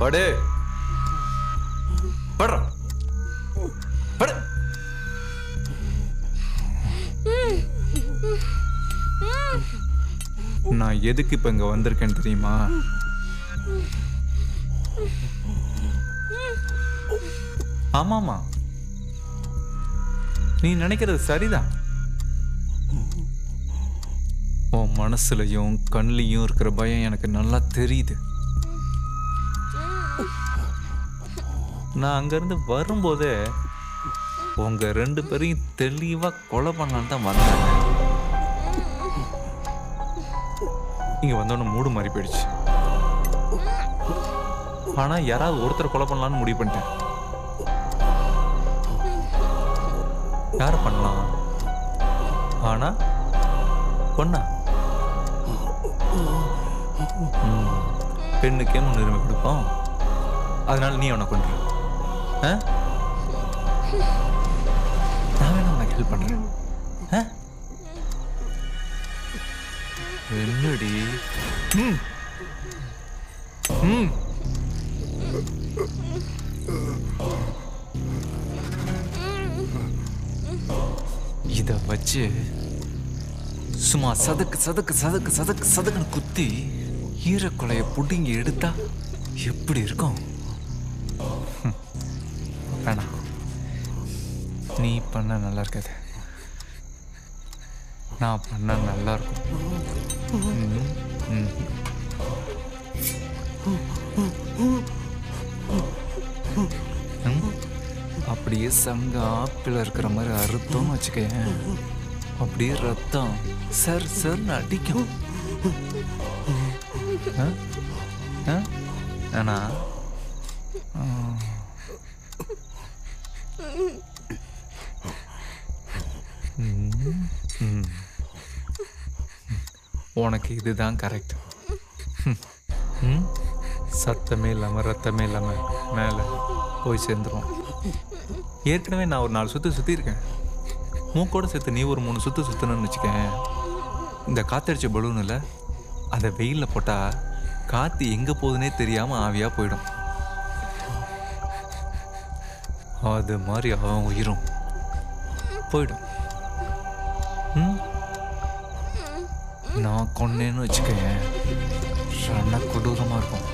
படு படுறா படு. நான் எதுக்கு இப்ப இங்க வந்திருக்கேன்னு தெரியுமா? ஆமாமா, நீ நினைக்கிறது சரிதான். உன் மனசுலயும் கண்ணிலையும் இருக்கிற பயம் எனக்கு நல்லா தெரியுது. நான் அங்கிருந்து வரும்போதே உங்க 2 பேரையும் தெளிவா கொலை பண்ணலான்னு தான் வந்தேன். இங்க வந்தோன்னு மூடு மாறி போயிடுச்சு. ஆனா யாராவது ஒருத்தர் கொலை பண்ணலான்னு முடிவு பண்ணிட்டேன். யார பண்ணலாம்? ஆனா பொண்ணா? பெண்ணுக்கே முன்னுரிமை கொடுப்போம். அதனால நீ அவனை கொண்டு நான் வேணா உனக்கு ஹெல்ப் பண்றேன். என்னடி? இத வச்சு சும்மா சதக்கு சதக்கு சதக்கு சதக்கு சதக்குன்னு குத்தி ஈரக்குலைய புடிங்கி எடுத்தா எப்படி இருக்கும்? வேணாம், நீ பண்ண நல்லா இருக்காது, நான் பண்ண நல்லா இருக்கும். அப்படியே சங்க ஆப்பிள் இருக்கிற மாதிரி அறுத்தோம்னு வச்சுக்கேன், அப்படியே ரத்தம் சர் சர்ன்னு அடிக்கும். ஆனா உனக்கு இதுதான் கரெக்ட். சத்தமே இல்லாம ரத்தமே இல்லாம மேல போய் சேர்ந்துருவோம். ஏற்கனவே நான் ஒரு 4 சுத்து சுத்தி இருக்கேன். மூக்கோட சேர்த்து நீ ஒரு 3 சுத்து சுத்தணும்னு வச்சுக்கேன். இந்த காத்தடிச்ச பலூன் இல்லை, அதை வெயிலில் போட்டால் காற்று எங்கே போகுதுன்னே தெரியாமல் ஆவியாக போயிடும். அது மாதிரி அவன் உயிரும் போயிடும். நான் கொன்னேன்னு வச்சுக்கேன், ரொம்ப கொடூரமாக இருக்கும்.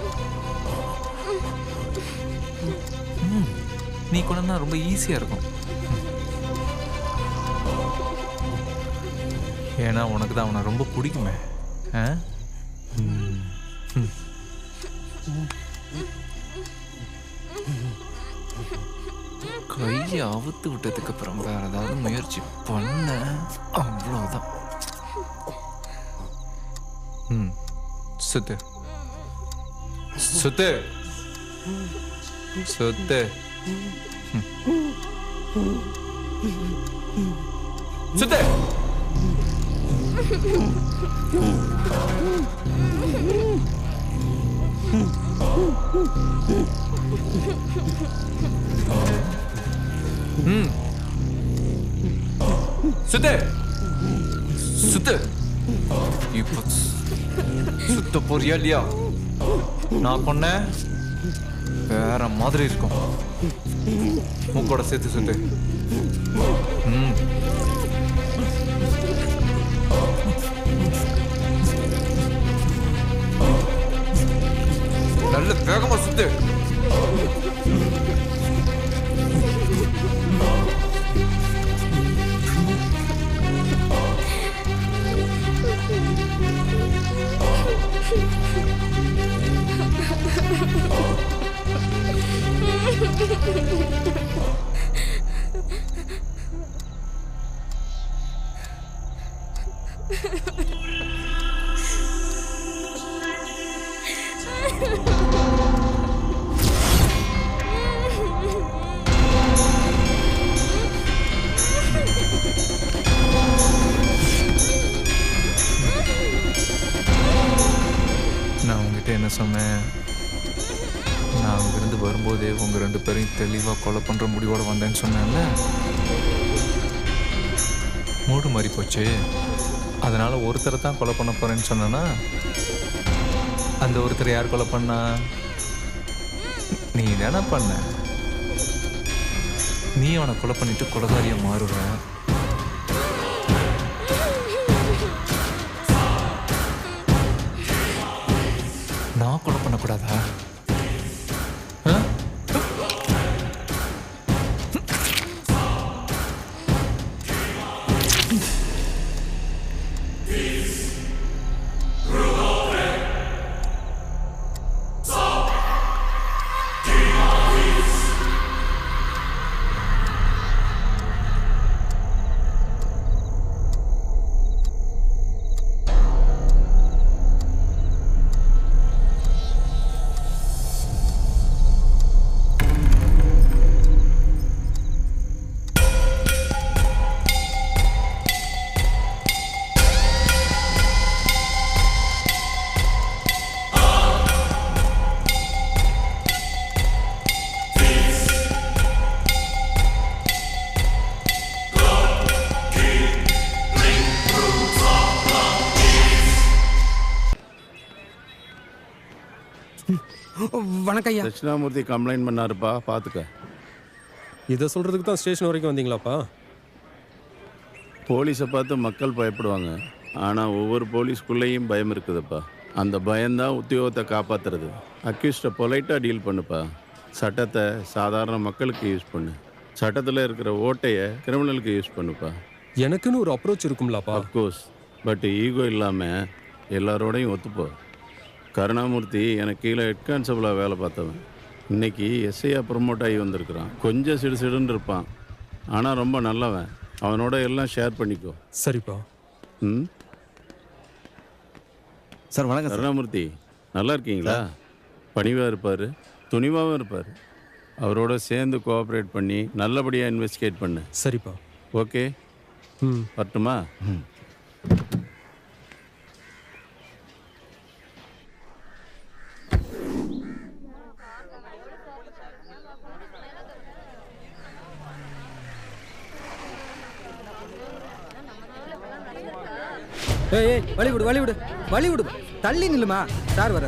நீ கொண்டா ரொம்ப ஈஸியாக இருக்கும். ஏன்னா உனக்கு தான் அவனை ரொம்ப பிடிக்குமே. கையை அவுத்து விட்டதுக்கு அப்புறம் வேற ஏதாவது முயற்சி பண்ண, அவ்வளோதான். சுத்து சுத்து சுத்து சுத்து. சுத்து சுத்து. இப்போ சுத்த போறியா இல்லையா? நான் கொன்ன வேற மாதிரி இருக்கும். மூக்கோட சேர்த்து சுத்து. நல்ல வேகமா சுத்து. நான் உங்ககிட்ட என்ன சொன்னேன்? நான் அங்கிருந்து வரும்போதே உங்க 2 பேரையும் தெளிவாக கொலை பண்ற முடிவோட வந்தேன்னு சொன்னேன்ல. மூடு மாறி போச்சு. அதனால ஒருத்தரை தான் கொலை பண்ண போறேன்னு சொன்னேன்னா, அந்த ஒருத்தரை யார் கொலை பண்ணா? நீ என்ன பண்ண? நீ அவனை கொலை பண்ணிட்டு கொலைகாரியா மாறுற. நான் கொலை பண்ணக்கூடாதா? வணக்கம் ஐயா. தட்சிணாமூர்த்தி கம்ப்ளைண்ட் பண்ணாருப்பா, பார்த்துக்க. இதை சொல்கிறதுக்கு தான் ஸ்டேஷன் வரைக்கும் வந்தீங்களாப்பா? போலீஸை பார்த்து மக்கள் பயப்படுவாங்க, ஆனால் ஒவ்வொரு போலீஸ்குள்ளேயும் பயம் இருக்குதுப்பா. அந்த பயம்தான் உத்தியோகத்தை காப்பாற்றுறது. அக்யூஸ்டை பொலைட்டாக டீல் பண்ணுப்பா. சட்டத்தை சாதாரண மக்களுக்கு யூஸ் பண்ணு. சட்டத்தில் இருக்கிற ஓட்டையை கிரிமினலுக்கு யூஸ் பண்ணுப்பா. எனக்குன்னு ஒரு அப்ரோச் இருக்கும்லாப்பா? அஃப்கோர்ஸ், பட் ஈகோ இல்லாமல் எல்லாரோடையும் ஒத்துப்போ. கருணாமூர்த்தி எனக்கு கீழே ஹெட் கான்ஸ்டபிளாக வேலை பார்த்தவன். இன்னைக்கு எஸ்ஐயாக ப்ரொமோட் ஆகி வந்திருக்கிறான். கொஞ்சம் சிடுசிடுன்னு இருப்பான், ஆனால் ரொம்ப நல்லவன். அவனோட எல்லாம் ஷேர் பண்ணிக்கோ. சரிப்பா. ம் சார் வணக்கம். கருணாமூர்த்தி நல்லா இருக்கீங்களா? பணிவாக இருப்பார், துணிவாகவும் இருப்பார். அவரோட சேர்ந்து கோஆப்ரேட் பண்ணி நல்லபடியாக இன்வெஸ்டிகேட் பண்ணு. சரிப்பா. ஓகே. வரட்டுமா? ஏய் வழி விடு வழி விடு வழி விடு, தள்ளி நில்லுமா, சார் வர.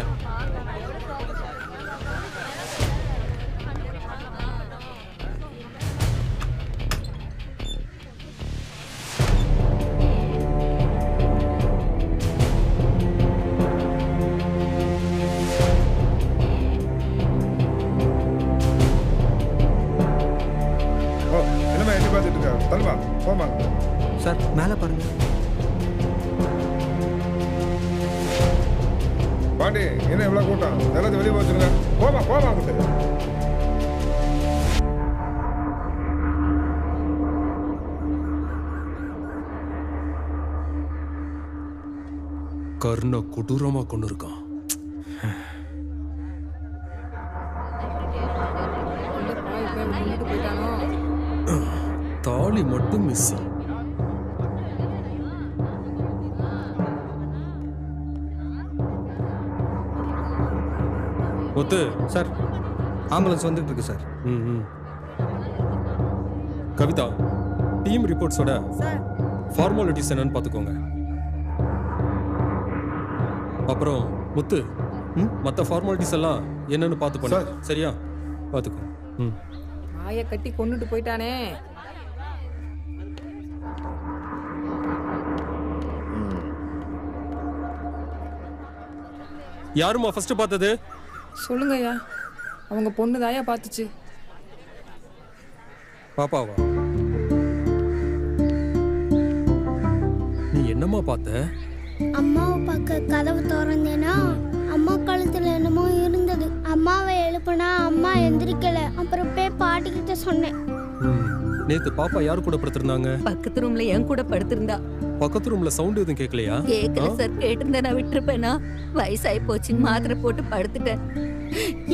என்னமா எட்டி பார்த்துட்டு இருக்க? தல்வா போமா சார், மேலே பாருங்க. பாண்டி, என்ன எவ்வளவு கூட்டம்? எல்லாத்தையும் வெளியே வச்சுருங்க. போமா போமா கிட்ட. கர்ண கொடூரமா கொண்டு இருக்கான். தாலி மட்டும் மிஸ். ஒத்து சார், ஆம்புலன்ஸ் வந்துட்டு இருக்கு சார். கவிதா, டீம் ரிப்போர்ட்ஸோட ஃபார்மாலிட்டிஸ் என்னன்னு பார்த்துக்கோங்க. அப்புறம் முத்து, மற்ற ஃபார்மாலிட்டிஸ் எல்லாம் என்னன்னு பார்த்து பண்ணு. சரியா? பார்த்துக்கோ. ஆய கட்டி கொண்டுட்டு போயிட்டானே. யாருமா ஃபர்ஸ்ட் பார்த்தது? சொல்லுங்க ஐயா. அவங்க பொண்ணு தாயா பார்த்துச்சு. பாப்பாவா? நீ என்னம்மா பார்த்த? அம்மாவை பார்க்க கதவு திறந்தேனா அம்மா கழுத்துல என்னமோ இருந்தது. அம்மாவை எழுப்புனா அம்மா எந்திரிக்கல. அப்புறம் போய் பாட்டிக்கிட்ட சொன்னேன். நேத்து பாப்பா யார் கூட படுத்திருந்தாங்க? பக்கத்து ரூம்ல என் கூட படுத்திருந்தா. பக்கத்து ரூம்ல சவுண்ட் எதுவும் கேட்கலையா? கேட்கல சார். கேட்டிருந்தா நான் விட்டுருப்பேனா? வயசாயி போச்சுன்னு மாத்திரை போட்டு படுத்துட்டேன்.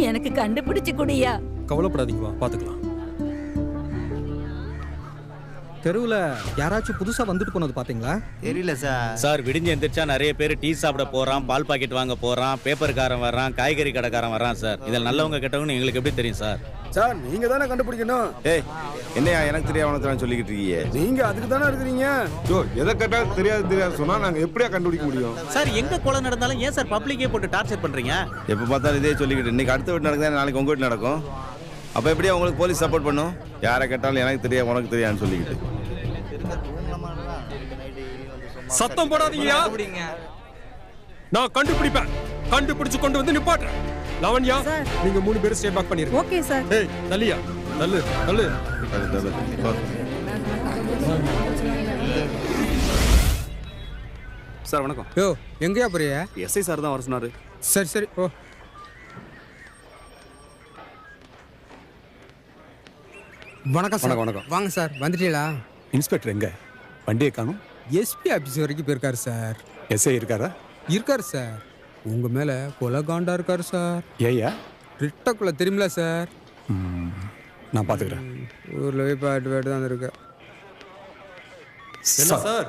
எனக்கு கண்டுபிடிச்சு குடியா. கவலைப்படாதீங்கம்மா, பாத்துக்கலாம். தெருவில் யாராச்சும் புதுசாக வந்துட்டு போனது பார்த்தீங்களா? தெரியல சார். சார், விடிஞ்சு எந்திரிச்சா நிறைய பேர் டீ சாப்பிட போகிறான், பால் பாக்கெட் வாங்க போகிறான், பேப்பர்காரன் வர்றான், காய்கறி கடைக்காரன் வர்றான் சார். இதில் நல்லவங்க கெட்டவங்கன்னு எங்களுக்கு எப்படி தெரியும் சார்? சார், நீங்கள் தானே கண்டுபிடிக்கணும். ஏய், என்னையா எனக்கு தெரியாது உனக்கு தெரியாது சொல்லிக்கிட்டு இருக்கீங்க? நீங்க அதுக்கு தானே இருக்கிறீங்க. யோ எதை கேட்டாலும் தெரியாது சொன்னா நாங்க எப்படியா கண்டுபிடிக்க முடியும்? சார் எங்க கொலை நடந்தாலும் ஏன் சார் பப்ளிக்கே போட்டு டார்ச்சர் பண்றீங்க? எப்போ பார்த்தாலும் இதே சொல்லிக்கிட்டு இன்னைக்கு அடுத்த வீட்டு நடக்குதா நாளைக்கு உங்க வீட்டு நடக்கும். அப்போ எப்படியா உங்களுக்கு போலீஸ் சப்போர்ட் பண்ணும்? யாரை கேட்டாலும் எனக்கு தெரியாது உனக்கு தெரியாதுன்னு சொல்லிக்கிட்டு. சத்தம் போடாதீங்கயா. நான் கண்டுபிடிப்பேன். கண்டுபிடிச்சு கொண்டு வந்து நிப்பாட்டுறேன். லவண்யா நீங்க 3 பேரும் ஸ்டே பேக் பண்ணிருங்க. Okay sir. ஏய் தள்ளியா தள்ளு தள்ளு. சார் வணக்கம். யோ எங்கயா போறியா? எஸ்ஐ சார் தான் வர சொன்னாரு. சரி சரி ஓ. வணக்கம் சார். வணக்கம். வாங்க சார். வந்துட்டீங்களா? இன்ஸ்பெக்டர் எங்க? வண்டியை காணும். எஸ்பி ஆபீஸ் வரைக்கும் போயிருக்காரு சார். எஸ்ஐ இருக்காரா? இருக்காரு சார். உங்க மேல கொலை காண்டா இருக்காரு சார். ஏயா? ரிட்டக்குள்ள தெரியுமில சார். நான் பாத்துக்கிறேன். ஊர்ல போய் பாட்டு தான் இருக்கு. என்ன சார்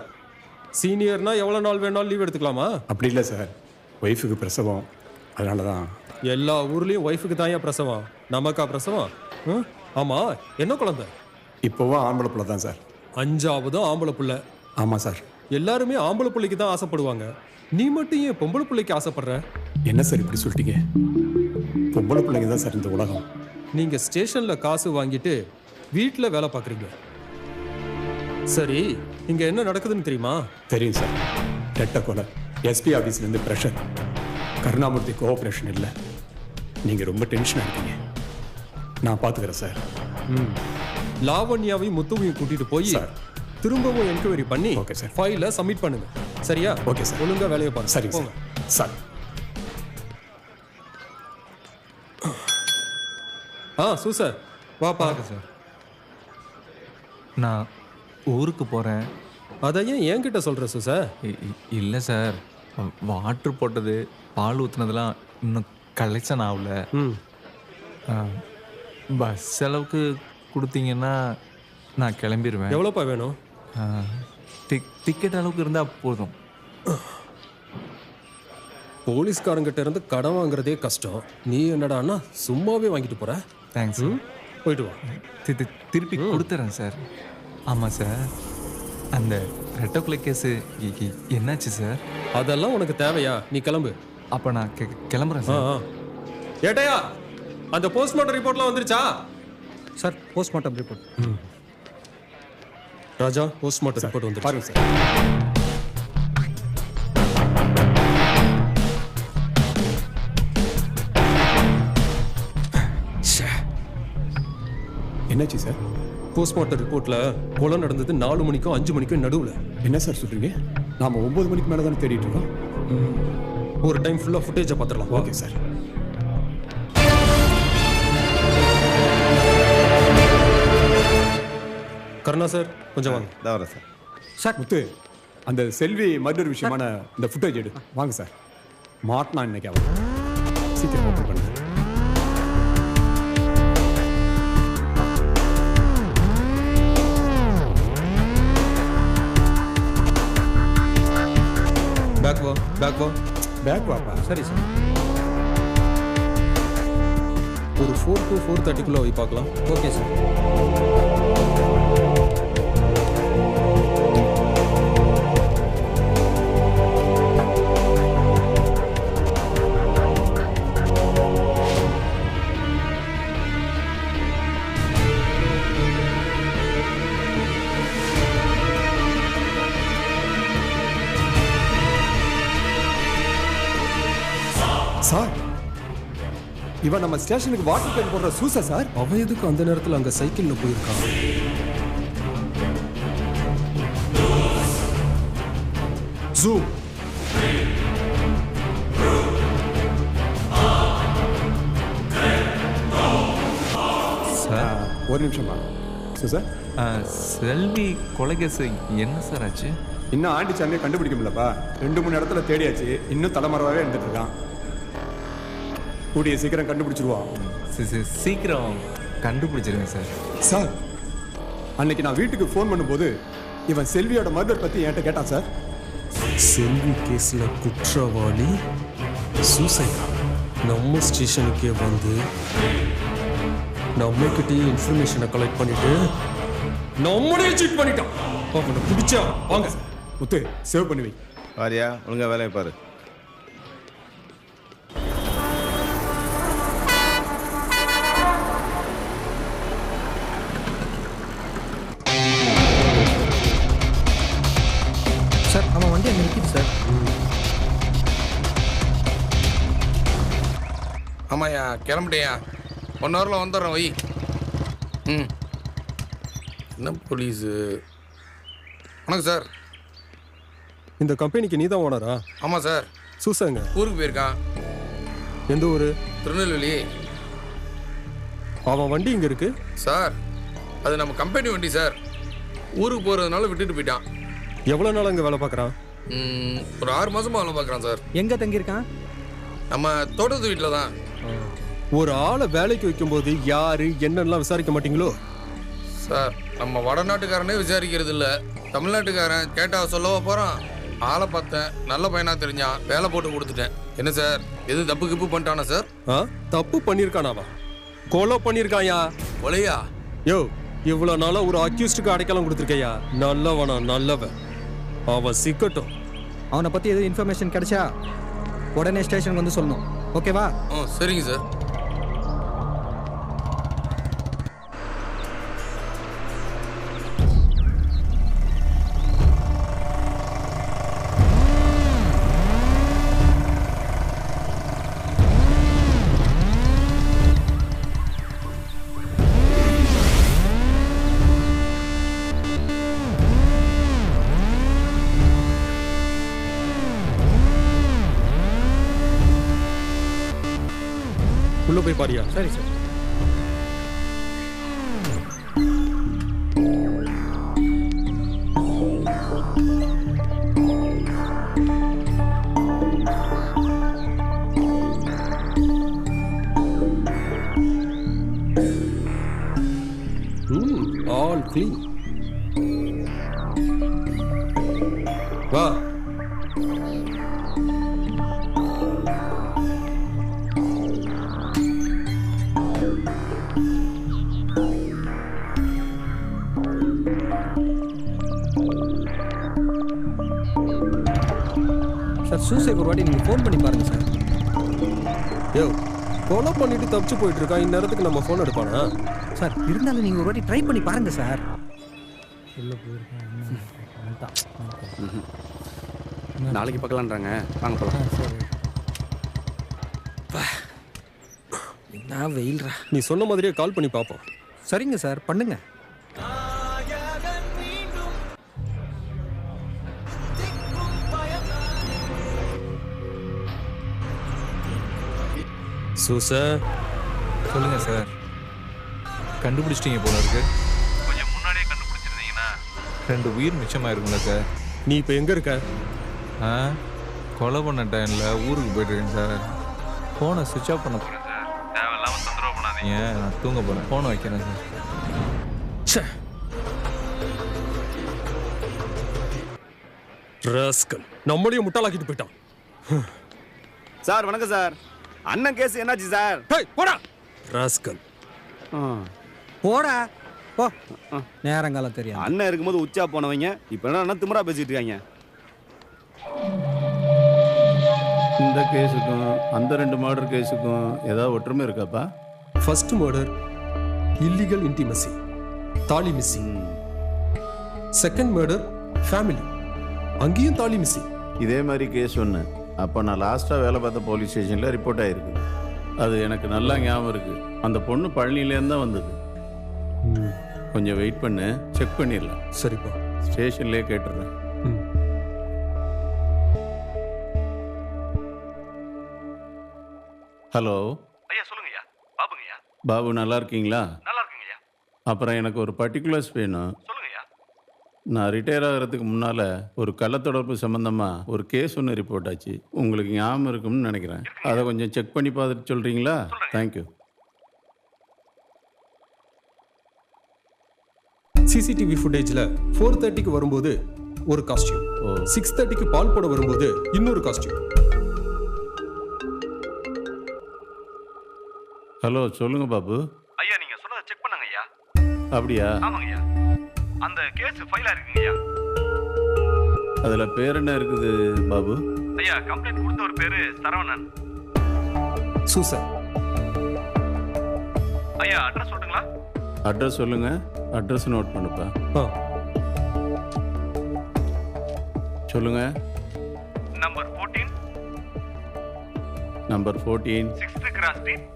சீனியர்னா எவ்வளவு நாள் வேணாலும் லீவ் எடுத்துக்கலாமா? அப்படி இல்லை சார், ஒய்ஃபுக்கு பிரசவம், அதனால தான். எல்லா ஊர்லயும் ஒய்ஃபுக்கு தான் ஏன் பிரசவம், நமக்கா பிரசவம்? ஆமா என்ன குழந்தை? இப்போவும் ஆம்பளை பிள்ளை தான் சார். 5வது ஆம்பளை பிள்ளை? ஆமாம் சார். எல்லாருமே ஆம்பளை பிள்ளைக்கு தான் ஆசைப்படுவாங்க, நீ மட்டும் ஏன் பொம்பளை பிள்ளைக்கு ஆசைப்படுற? என்ன சார் இப்படி சொல்லிட்டீங்க? பொம்பளை பிள்ளைங்க தான் சார் இந்த உலகம். நீங்க ஸ்டேஷன்ல காசு வாங்கிட்டு வீட்டுல வேலை பார்க்குறீங்க. சரி இங்க என்ன நடக்குதுன்னு தெரியுமா? தெரியும் சார். ரெட்ட கொலை, எஸ்பி ஆஃபீஸ்லேருந்து ப்ரெஷர், கருணாமூர்த்தி கோஆப்ரேஷன் இல்லை. நீங்கள் ரொம்ப டென்ஷனாக இருக்கீங்க. நான் பார்த்துக்கிறேன் சார். லாவண்யாவையும் முத்துவையும் கூட்டிட்டு போய் திரும்பவும் என்கொயரி பண்ணி ஓகே சார் ஃபைலை சப்மிட் பண்ணுங்க. சரியா? Okay sir. ஒழுங்கா வேலையை பாருங்க. சரி போங்க சார். சூசர் வாப்பா சார். நான் ஊருக்கு போகிறேன். அதை ஏன் என்கிட்ட சொல்கிற சூசர்? இல்லை சார், வாட்ரு போட்டது பால் ஊற்றுனதுலாம் இன்னும் கலெக்ஷன் ஆகல. பஸ் செலவுக்கு கொடுத்தீங்கன்னா நான் கிளம்பிடுவேன். எவ்வளோப்பா வேணும்? டிக்கெட் அளவுக்கு இருந்தால் போதும். போலீஸ்காரங்கிட்ட இருந்து கடன் வாங்குறதே கஷ்டம், நீ என்னடான்னா சும்மாவே வாங்கிட்டு போற. தேங்க்ஸ். போயிட்டு வா. திருப்பி கொடுத்துறேன் சார். ஆமாம் சார், அந்த ரெட்டக்குலை கேஸு என்னாச்சு சார்? அதெல்லாம் உனக்கு தேவையா? நீ கிளம்பு. அப்போ நான் கிளம்புறேன் சார். ஏட்டையா அந்த போஸ்ட்மார்ட்டம் ரிப்போர்ட்லாம் வந்துருச்சா? Sir postmortem report. Raja postmortem report வந்து பாருங்க சார். என்னாச்சு சார்? போஸ்ட்மார்ட்டம் ரிப்போர்ட்ல கொலை நடந்தது 4 மணிக்கும் 5 மணிக்கும் நடுவில். என்ன சார் சொல்றீங்க? நாம 9 மணிக்கு மேலே தானே தேடிட்டு இருக்கோம். ஒரு டைம் ஃபுல்லாக ஃபுட்டேஜை பார்த்துடலாம். Okay sir. கருணா சார் கொஞ்சம் வாங்க. தவற சார். சார் முத்து, அந்த செல்வி மர்டர் விஷயமான இந்த ஃபுட்டேஜ் எடு. வாங்க சார். மாட்டினா இன்னைக்கு அவன் சீக்கிரம் ஓப்பன் பண்ணுங்க. பேக் வா, பேக் வா. பேக் வாப்பா. சரி சார். ஒரு 4 to 4:30 போய் பார்க்கலாம். Okay sir. சார், இவன் நம்ம ஸ்டேஷனுக்கு வாட்டர் கேன் போடுற சூசா சார். அவன் எதுக்கு அந்த நேரத்தில் அங்கே சைக்கிளில் போயிருக்கான்? ஜூம். சார் ஒரு நிமிஷமா. சார் செல்வி கொலை கேஸு என்ன சார் ஆச்சு? இன்னும் ஆண்டிச்சாமியை கண்டுபிடிக்க முடியலப்பா. 2-3 இடத்துல தேடியாச்சு, இன்னும் தலைமறைவாகவே இருந்துட்டு இருக்கான். கூடிய சீக்கிரம் கண்டுபிடிச்சிருவான். சீக்கிரம் கண்டுபிடிச்சிருங்க சார். சார், அன்னைக்கு நான் வீட்டுக்கு ஃபோன் பண்ணும்போது இவன் செல்வியோட மர்டர் பற்றி என்கிட்ட கேட்டான் சார். செல்வி கேஸில் குற்றவாளி சூசைடா நம்ம ஸ்டேஷனுக்கே வந்து நம்மக்கிட்டேயே இன்ஃபர்மேஷனை கலெக்ட் பண்ணிட்டு நம்மளே சீட் பண்ணிட்டான். அவனை பிடிச்சா வாங்க. முத்து சேவ் பண்ணி வை. வாரியா ஒழுங்கா வேலையை பாரு. சார் அவன் வண்டி அங்கே நிற்கிது சார். ஆமாய்யா கிளம்பிட்டேயா. 1 ஹவரில் வந்துடுறேன் வை. ம் என்ன போலீஸு? வணக்கம் சார். இந்த கம்பெனிக்கு நீ தான் ஓனரா? ஆமாம் சார். சூசாங்க ஊருக்கு போயிருக்கான். எந்த ஊர்? திருநெல்வேலி. அவன் வண்டி இங்கே இருக்கு சார். அது நம்ம கம்பெனி வண்டி சார். ஊருக்கு போகிறதுனால விட்டுட்டு போயிட்டான். எவ்வளோ நாள் அங்கே வேலை பார்க்குறான்? ஒரு 6 மாதமாக வேலை பார்க்குறான் சார். எங்கே தங்கியிருக்கான்? நம்ம தோட்டத்து வீட்டில் தான். ஒரு ஆளை வேலைக்கு வைக்கும்போது யாரு என்னெல்லாம் விசாரிக்க மாட்டீங்களோ? சார் நம்ம வடநாட்டுக்காரனே விசாரிக்கிறது இல்லை. தமிழ்நாட்டுக்காரன் கேட்டா சொல்லவா போகிறான். ஆளை பார்த்தேன், நல்ல பையனா தெரிஞ்சான், வேலை போட்டு கொடுத்துட்டேன். என்ன சார் எது தப்பு கிப்பு பண்ணிட்டானா சார்? தப்பு பண்ணியிருக்கானாவா? கொலை பண்ணியிருக்காயா? கொலையா? யோ இவ்வளோ நாளாக ஒரு அக்யூஸ்டுக்கு அடைக்கலம் கொடுத்துருக்கையா? நல்லவனா நல்லவன். அவன் சிக்கட்டும். அவனை பற்றி எதுவும் இன்ஃபர்மேஷன் கிடைச்சா உடனே ஸ்டேஷனுக்கு வந்து சொல்லணும். ஓகேவா? சரிங்க சார். உள்ள போய் பாரியா? சரி சார். All clean. வா. சார் சூசைக்கு ஒரு வாட்டி நீங்கள் ஃபோன் பண்ணி பாருங்கள் சார். யோ கொலை பண்ணிட்டு தப்பிச்சு போயிட்டு இருக்கான். இந்நேரத்துக்கு நம்ம ஃபோன் எடுப்பானா? சார் இருந்தாலும் நீங்கள் ஒரு வாட்டி ட்ரை பண்ணி பாருங்கள் சார். நாளைக்கு பார்க்கலான்றாங்க. வாங்க போகலாம். என்ன வெயில்ரா. நீ சொன்ன மாதிரியே கால் பண்ணி பார்ப்போம். சரிங்க சார் பண்ணுங்க. சூசா சொல்லுங்க சார். கண்டுபிடிச்சிட்டீங்க போல இருக்கு. கொஞ்சம் முன்னாடியே கண்டுபிடிச்சிருந்தீங்கன்னா 2 உயிர் மிச்சமாயிருக்கும்ல சார். நீ இப்போ எங்கே இருக்க? கொலை பண்ண டைமில் ஊருக்கு போயிட்டு இருக்கேன் சார். ஃபோனை சுவிட்ச் ஆஃப் பண்ண போகிறேன் சார். தேவையில்லாமல் தொந்தரவு பண்ணாதீங்க. நான் தூங்க போகிறேன். ஃபோனை வைக்கிறேன் சார். ராஸ்கல் நம்மளையும் முட்டாளாக்கிட்டு போயிட்டான். சார் வணக்கம் சார். அண்ணன் கேஸ் என்னாச்சு சார்? போடா ராஸ்கல். போடா போ. நேரங்காலம் தெரியும். அண்ணன் இருக்கும்போது உச்சா போனவங்க இப்போ என்ன திமிரா பேசிட்டு இருக்காங்க. இந்த கேஸுக்கும் அந்த 2 மர்டர் கேஸுக்கும் ஏதாவது ஒற்றுமை இருக்காப்பா? ஃபர்ஸ்ட் மர்டர் இல்லீகல் இன்டிமசி, தாலி மிஸ்ஸிங். செகண்ட் மர்டர் ஃபேமிலி, அங்கேயும் தாலி மிஸ்ஸிங். இதே மாதிரி கேஸ் ஒன்று அப்போ நான் லாஸ்ட்டாக வேலை பார்த்த போலீஸ் ஸ்டேஷனில் ரிப்போர்ட் ஆகிருக்கு. அது எனக்கு நல்லா ஞாபகம் இருக்குது. அந்த பொண்ணு பழனிலேருந்து தான் வந்தது. கொஞ்சம் வெயிட் பண்ணு, செக் பண்ணிடலாம். சரிப்பா. ஸ்டேஷன்லேயே கேட்டுடுறேன். ஹலோ ஐயா சொல்லுங்கய்யா. பாபுங்கய்யா. பாபு நல்லா இருக்கீங்களா? நல்லா இருக்குங்கய்யா. அப்புறம் எனக்கு ஒரு பர்டிகுலர்ஸ் வேணும். சொல்லுங்கய்யா. நான் ரிட்டையர் ஆகிறதுக்கு முன்னால் ஒரு கள்ளத்தொடர்பு சம்மந்தமாக ஒரு கேஸ் ஒன்று ரிப்போர்ட் ஆச்சு. உங்களுக்கு ஞாபகம் இருக்கும்னு நினைக்கிறேன். அதை கொஞ்சம் செக் பண்ணி பார்த்துட்டு சொல்கிறீங்களா? தேங்க்யூ. சிசிடிவி ஃபுட்டேஜில் 4:30க்கு வரும்போது ஒரு காஸ்டியூம், 6:30க்கு பால் போட வரும்போது இன்னொரு காஸ்டியூம். ஹலோ சொல்லுங்க பாபு. ஐயா நீங்க சொன்னதை செக் பண்ணுங்க ஐயா. அப்படியா? ஆமாங்கய்யா. அந்த கேஸ் ஃபைலா இருக்குங்கய்யா. அதுல பேர் என்ன இருக்குது பாபு? ஐயா கம்ப்ளைண்ட் கொடுத்த ஒரு பேரு சரவணன். சூசர். ஐயா அட்ரஸ் சொல்லுங்களா? அட்ரஸ் சொல்லுங்க. அட்ரஸ் நோட் பண்ணுப்பா. சொல்லுங்க. Number 14 number 14 6th cross street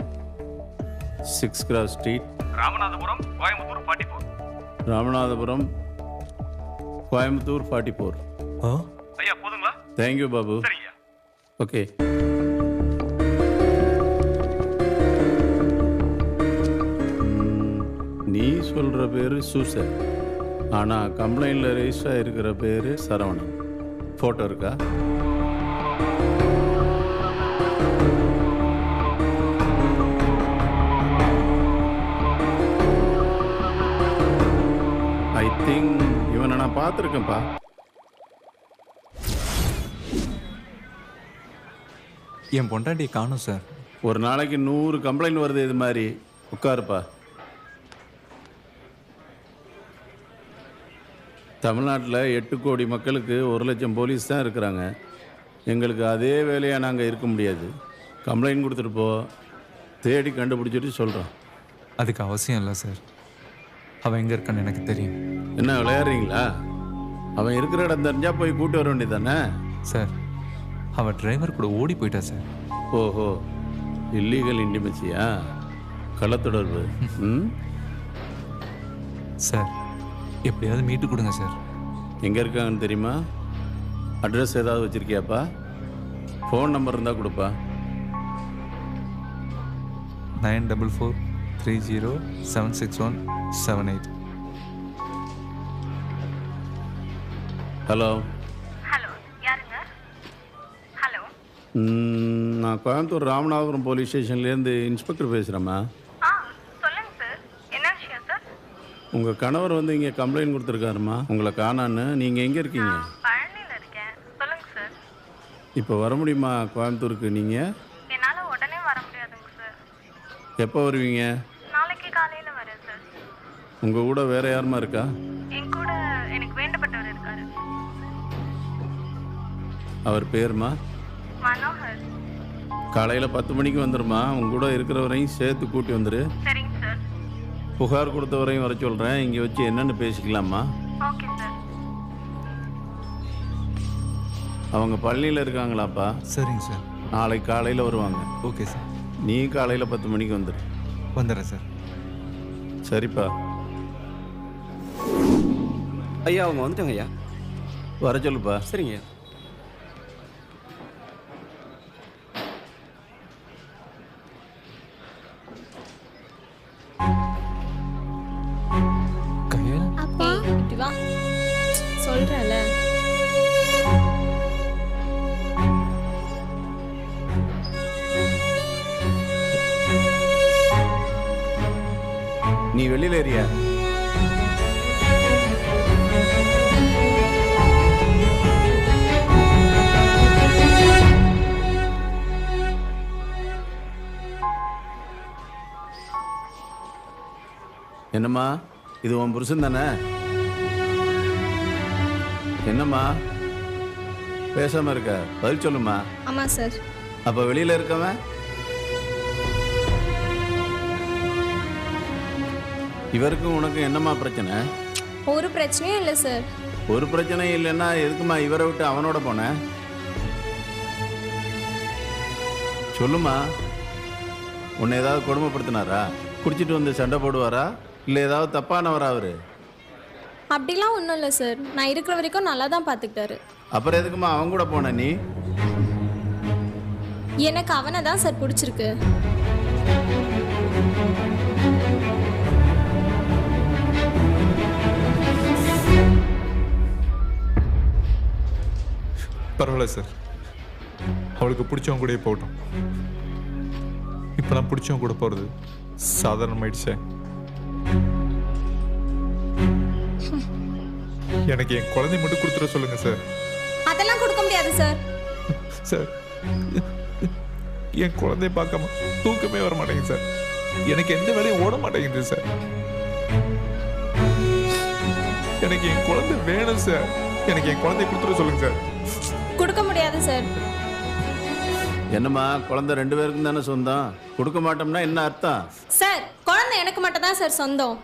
6 cross street Ramanathapuram Coimbatore 44. Ramanathapuram Coimbatore 44. ஐயா போதுங்களா? தேங்க்யூ பாபு. சரிங்க. ஓகே. நீ சொல்ற பேரு சூசர், ஆனா கம்ப்ளைண்ட்ல ரெஜிஸ்டர் இருக்கிற பேரு சரவணன். போட்டோ இருக்கா? ஐ திங்க் இவனை நான் பார்த்துருக்கேன்ப்பா. என் பொண்டாட்டியை காணும் சார். ஒரு நாளைக்கு 100 கம்ப்ளைண்ட் வருது இது மாதிரி. உட்காருப்பா. தமிழ்நாட்டில் 8 கோடி மக்களுக்கு 1 லட்சம் போலீஸ் தான் இருக்கிறாங்க. எங்களுக்கு அதே வேலையாக நாங்கள் இருக்க முடியாது. கம்ப்ளைண்ட் கொடுத்துட்டு போ, தேடி கண்டுபிடிச்சிட்டு சொல்கிறோம். அதுக்கு அவசியம் இல்லை சார். அவன் எங்கே இருக்கான்னு எனக்கு தெரியும். என்ன விளையாடுறீங்களா? அவன் இருக்கிற இடம் தெரிஞ்சால் போய் கூட்டி வர வேண்டியது தானே சார்? அவன் டிரைவர் கூட ஓடி போயிட்டா சார். ஓஹோ, இல்லீகல் இன்டிமெசியா? கள்ளத்தொடர்பு. சார் எப்படியாவது மீட்டு கொடுங்க சார். எங்கே இருக்காங்கன்னு தெரியுமா? அட்ரஸ் ஏதாவது வச்சுருக்கியாப்பா? ஃபோன் நம்பர் இருந்தால் கொடுப்பா. 9443076178. ஹலோ. ஹலோ, யாருங்க? ஹலோ. நான் கோயம்புத்தூர் ராமநாதபுரம் போலீஸ் ஸ்டேஷன்லேருந்து இன்ஸ்பெக்டர் பேசுகிறேம்மா. சொல்லுங்க சார். என்ன விஷயம் சார்? உங்கள் கணவர் வந்து இங்கே கம்ப்ளைண்ட் கொடுத்துருக்காருமா, உங்களை காணான்னு. நீங்கள் எங்கே இருக்கீங்க? பழனியில் இருக்கேன். சொல்லுங்க சார். இப்போ வர முடியுமா கோயம்புத்தூருக்கு? நீங்கள் என்னால் உடனே வர முடியாதுங்க சார். எப்போ வருவீங்க? நாளைக்கு காலையில் வரேன் சார். உங்கள் கூட வேறு யாருமா இருக்கா? என் கூட எனக்கு வேண்டப்பட்டவர் இருக்காரு. அவர் பேருமா? மனோகர். காலையில் 10 மணிக்கு வந்துடுமா. உங்க கூட இருக்கிறவரையும் சேர்த்து கூட்டி வந்துடு. சரிங்க சார். புகார் கொடுத்தவரையும் வர சொல்கிறேன். இங்கே வச்சு என்னென்னு பேசிக்கலாமா? Okay sir. அவங்க பழனியில் இருக்காங்களாப்பா? சரிங்க சார். நாளைக்கு காலையில் வருவாங்க. Okay sir. நீ காலையில் 10 மணிக்கு வந்துடு. வந்துடுறேன் சார். சரிப்பா. ஐயா அவங்க வந்துட்டாங்க ஐயா. வர சொல்லுப்பா. சரிங்க. கயல். அப்பா இப்படி வா. சொல்றேன்ல. நீ வெளியில் ஏறியா? என்னம்மா, இது உன் புருஷன் தானே? என்னம்மா பேசாம இருக்க? பதில் சொல்லுமா. ஆமா சார். அப்ப வெளியில இருக்கவன்? இவருக்கும் உனக்கு என்னம்மா பிரச்சனை? ஒரு பிரச்சனையும் இல்லை சார். ஒரு பிரச்சனையும் இல்லைன்னா எதுக்குமா இவரை விட்டு அவனோட போன? சொல்லுமா. உன்னை ஏதாவது கொடுமைப்படுத்தினாரா? குடிச்சிட்டு வந்து சண்டை போடுவாரா? இல்லை ஏதாவது தப்பானவரா அவரு? அப்படிலாம் ஒன்றும் இல்லை சார். நான் இருக்கிற வரைக்கும் நல்லா தான் பார்த்துக்கிட்டாரு. அப்புறம் எதுக்குமா அவன் கூட போன நீ? எனக்கு அவனை தான் சார் பிடிச்சிருக்கு. பரவாயில்ல சார். அவளுக்கு பிடிச்சவங்க கூட போகட்டும். இப்பெல்லாம் பிடிச்சவங்க கூட போகிறது சாதாரணமாயிடுச்சே. எனக்கு என் குழந்தை மட்டும் கொடுத்துட சொல்லுங்க சார். அதெல்லாம் கொடுக்க முடியாது சார். சார் என் குழந்தைய பார்க்காம தூக்கமே வர மாட்டேங்குது சார். எனக்கு எந்த வேலையும் ஓட மாட்டேங்குது சார். எனக்கு என் குழந்தை வேணும் சார். எனக்கு என் குழந்தைய கொடுத்துட சொல்லுங்க சார். கொடுக்க முடியாது சார். என்னம்மா, குழந்தை 2 பேருக்கும் தானே சொந்தம். கொடுக்க மாட்டோம்னா என்ன அர்த்தம்? சார், குழந்தை எனக்கு மட்டும் தான் சார் சொந்தம்.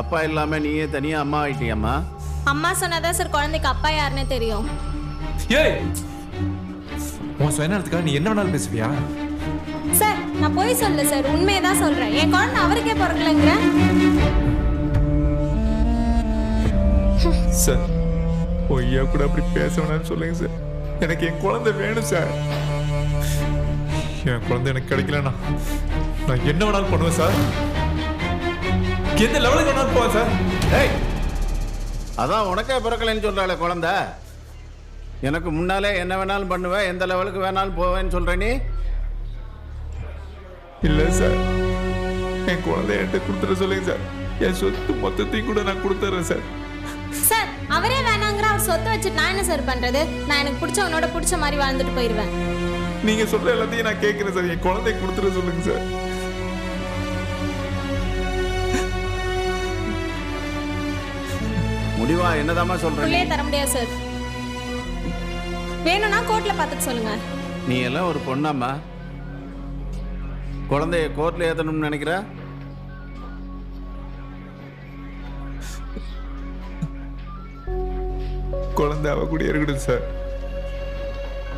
அப்பா இல்லாம நீயே தனியா அம்மா ஆயிட்டியம்மா. அம்மா சொன்னாதான் சார் குழந்தைக்கு அப்பா யாருன்னே தெரியும். ஏய், உன் சுயநலத்துக்காக நீ என்ன வேணாலும் பேசுவியா? சார், நான் போய் சொல்ல சார், உண்மையை தான் சொல்றேன். என் குழந்தை அவருக்கே பிறக்கலைங்கிறேன். சார், பொய்யா கூட அப்படி பேச வேணாம்னு சொல்லுங்க சார். எனக்கு என் குழந்தை வேணும் சார். என் குழந்தை எனக்கு கிடைக்கலன்னா நான் என்ன வேணாலும் பண்ணுவேன் சார். எந்த லெவலுக்கு வேணாலும் போவேன் சார். ஏய், அதான் உனக்கே பிறக்கலைன்னு சொல்றாளே குழந்தை. எனக்கு முன்னாலே என்ன வேணாலும் பண்ணுவேன், எந்த லெவலுக்கு வேணாலும் போவேன்னு சொல்ற நீ? இல்லை சார், என் குழந்தை என்கிட்ட கொடுத்துட சொல்லுங்க சார். என் சொத்து மொத்தத்தையும் கூட நான் கொடுத்துட்றேன் சார். சார், அவரே வேணாங்கிற அவர் சொத்தை வச்சுட்டு நான் என்ன சார் பண்றது? நான் எனக்கு பிடிச்சவனோட பிடிச்ச மாதிரி வாழ்ந்துட்டு போயிடுவேன். நீங்க சொல்ற எல்லாத்தையும் நான் கேட்கிறேன் சார். என் குழந்தை கொடுத்துட சொல்லுங்க சார். முடிவா என்னதாம்மா சொல்ற? உள்ளே தர முடியாது சார். வேணும்னா கோர்ட்ல பார்த்துட்டு சொல்லுங்க. நீ எல்லாம் ஒரு பொண்ணாம்மா? குழந்தைய கோர்ட்ல ஏத்தணும்னு நினைக்கிற? குழந்தை அவ கூட இருக்கட்டும் சார்.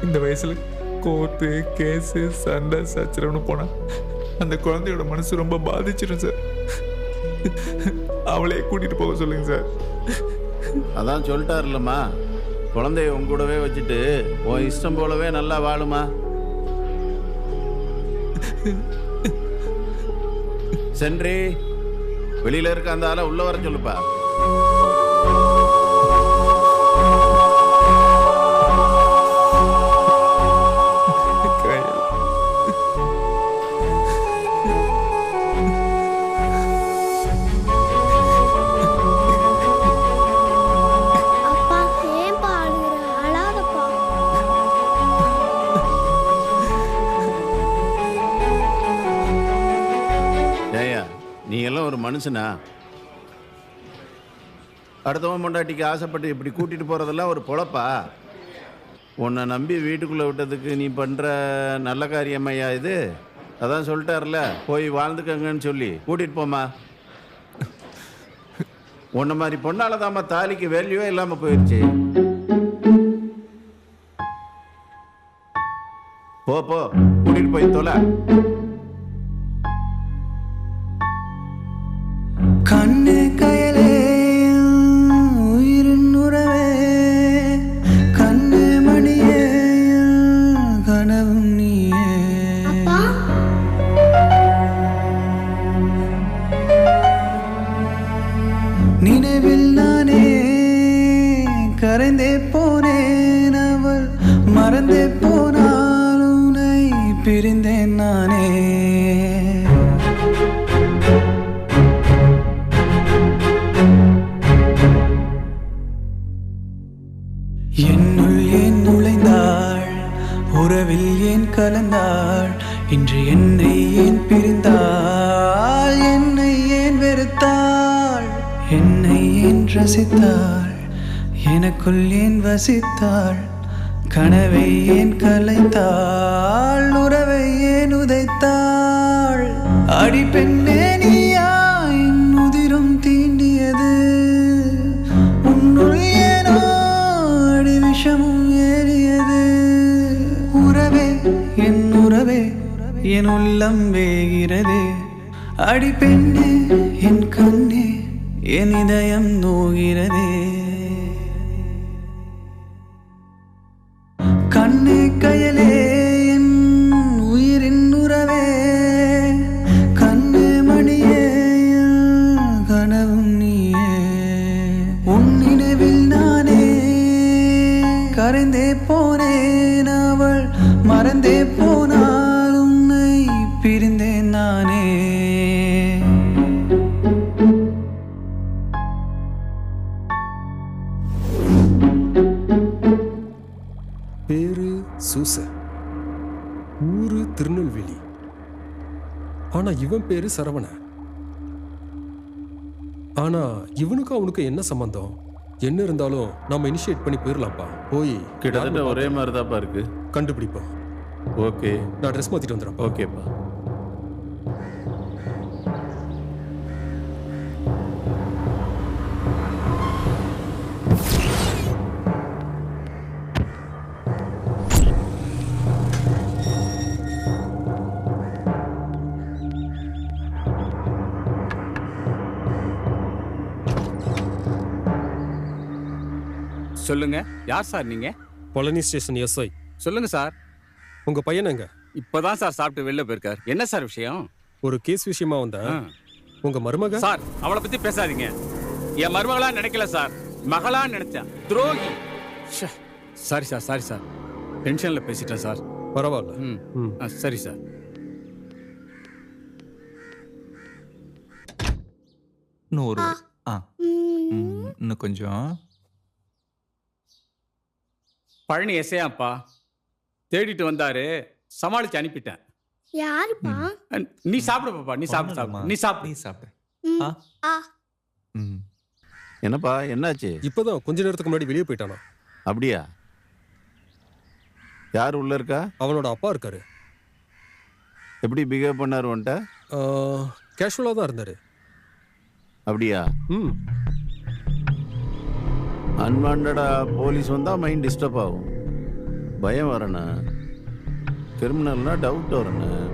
இந்த வயசுல கோர்ட்டு கேஸு சண்டை சச்சரவுன்னு போனா அந்த குழந்தையோட மனசு ரொம்ப பாதிச்சிடும் சார். அவளையே கூட்டிட்டு போக சொல்லுங்க சார். அதான் சொல்லிட்டாருல்லம்மா, குழந்தைய உன் கூடவே வச்சுட்டு உன் இஷ்டம் போலவே நல்லா வாழுமா. சென்றி, வெளியில இருக்க அந்த ஆளை உள்ள வர சொல்லுப்பா. நீ எல்லாம் ஒரு மனுஷனா? அடுத்தவன் பொண்டாட்டிக்கு ஆசைப்பட்டு இப்படி கூட்டிட்டு போறதெல்லாம் ஒரு பொழப்பா? உன்னை நம்பி வீட்டுக்குள்ள விட்டதுக்கு நீ பண்ற நல்ல காரியம்மையா இது? அதான் சொல்லிட்டார்ல, போய் வாழ்ந்துக்கங்கன்னு சொல்லி கூட்டிட்டு போமா. உன்ன மாதிரி பொண்ணால தாம்மா தாலிக்கு வேல்யூவே இல்லாம போயிடுச்சு. போ போ, கூட்டிட்டு போய் தொலை. கண்ணு கயலே உயிரின் உறவே, கண்ணு மணியே கனவும் நீயே. நினைவில் நானே கரைந்தே போனேன், அவள் மறந்தே போனால் உன்னை பிரிந்தேன் நானே. என்னுள் ஏன் நுழைந்தாள், உறவில் ஏன் கலந்தாள், இன்று என்னை ஏன் பிரிந்தாள், என்னை ஏன் வெறுத்தாள், என்னை ஏன் ரசித்தாள், எனக்குள் ஏன் வசித்தாள், கனவை ஏன் கலைத்தாள், உறவை ஏன் உதைத்தாள். அடி பெண்ணே நீயா என் உதிரும் தீண்டியது, உன்னுள் ஏனோ அடி விஷமும் ஏறியது. உறவே என் உறவே என் உள்ளம் வேகிறது, அடி பெண்ணே என் கண்ணே என் இதயம் நோகிறதே. கண்ணே கயலே என் உயிரின் உறவே, கண்ணே மணியே கனவும் நீயே. உன் நினைவில் நானே கரைந்தே போனேன், அவள் மறந்தே போனால் உன்னை பிரிந்தேன் நானே. பேரு சூச, ஊரு திருநெல்வேலி. ஆனா இவன் பேரு சரவணன். ஆனா இவனுக்கும் அவனுக்கும் என்ன சம்பந்தம்? என்ன இருந்தாலும் நம்ம இனிஷியேட் பண்ணி போயிடலாம்ப்பா. போய் கிட்டத்தட்ட ஒரே மாதிரி தான்ப்பா இருக்கு. கண்டுபிடிப்போம். ஓகே, நான் ட்ரெஸ் மாத்திட்டு வந்துடுறேன். ஓகேப்பா. சொல்லுங்க, யார் சார் நீங்க? Palani station SI. சொல்லுங்க சார். உங்க பையன் எங்க? இப்பதான் சார் சாப்பிட்டு வெளில போயிருக்கார். என்ன சார் விஷயம்? ஒரு கேஸ் விஷயமா வந்தேன். உங்க மருமக? சார் அவளை பத்தி பேசாதீங்க. என் மருமகளா நினைக்கல சார், மகளா நினைச்சேன். துரோகி. சாரி சார், சாரி சார், டென்ஷன்ல பேசிட்டேன் சார். பரவாயில்ல. சரி சார். இன்னும் கொஞ்சம். பழனி எஸ்ஐயாப்பா தேடிட்டு வந்தாரு, சமாளிச்சு அனுப்பிட்டேன். யாருப்பா? நீ சாப்பிடு பாப்பா, நீ சாப்பிடு சாப்பிடு, நீ சாப்பிடு, நீ சாப்பிடு. என்னப்பா என்னாச்சு? இப்பதான் கொஞ்ச நேரத்துக்கு முன்னாடி வெளியே போயிட்டானா. அப்படியா? யார் உள்ள இருக்கா? அவனோட அப்பா இருக்காரு. எப்படி பிஹேவ் பண்ணாரு உன்ட்ட? கேஷுவலா தான் இருந்தாரு. அப்படியா? அன்வான்டா போலீஸ் வந்தா மைண்ட் டிஸ்டர்ப் ஆகும், பயம் வரணும், கிரிமினல்னா டவுட் வரணும்.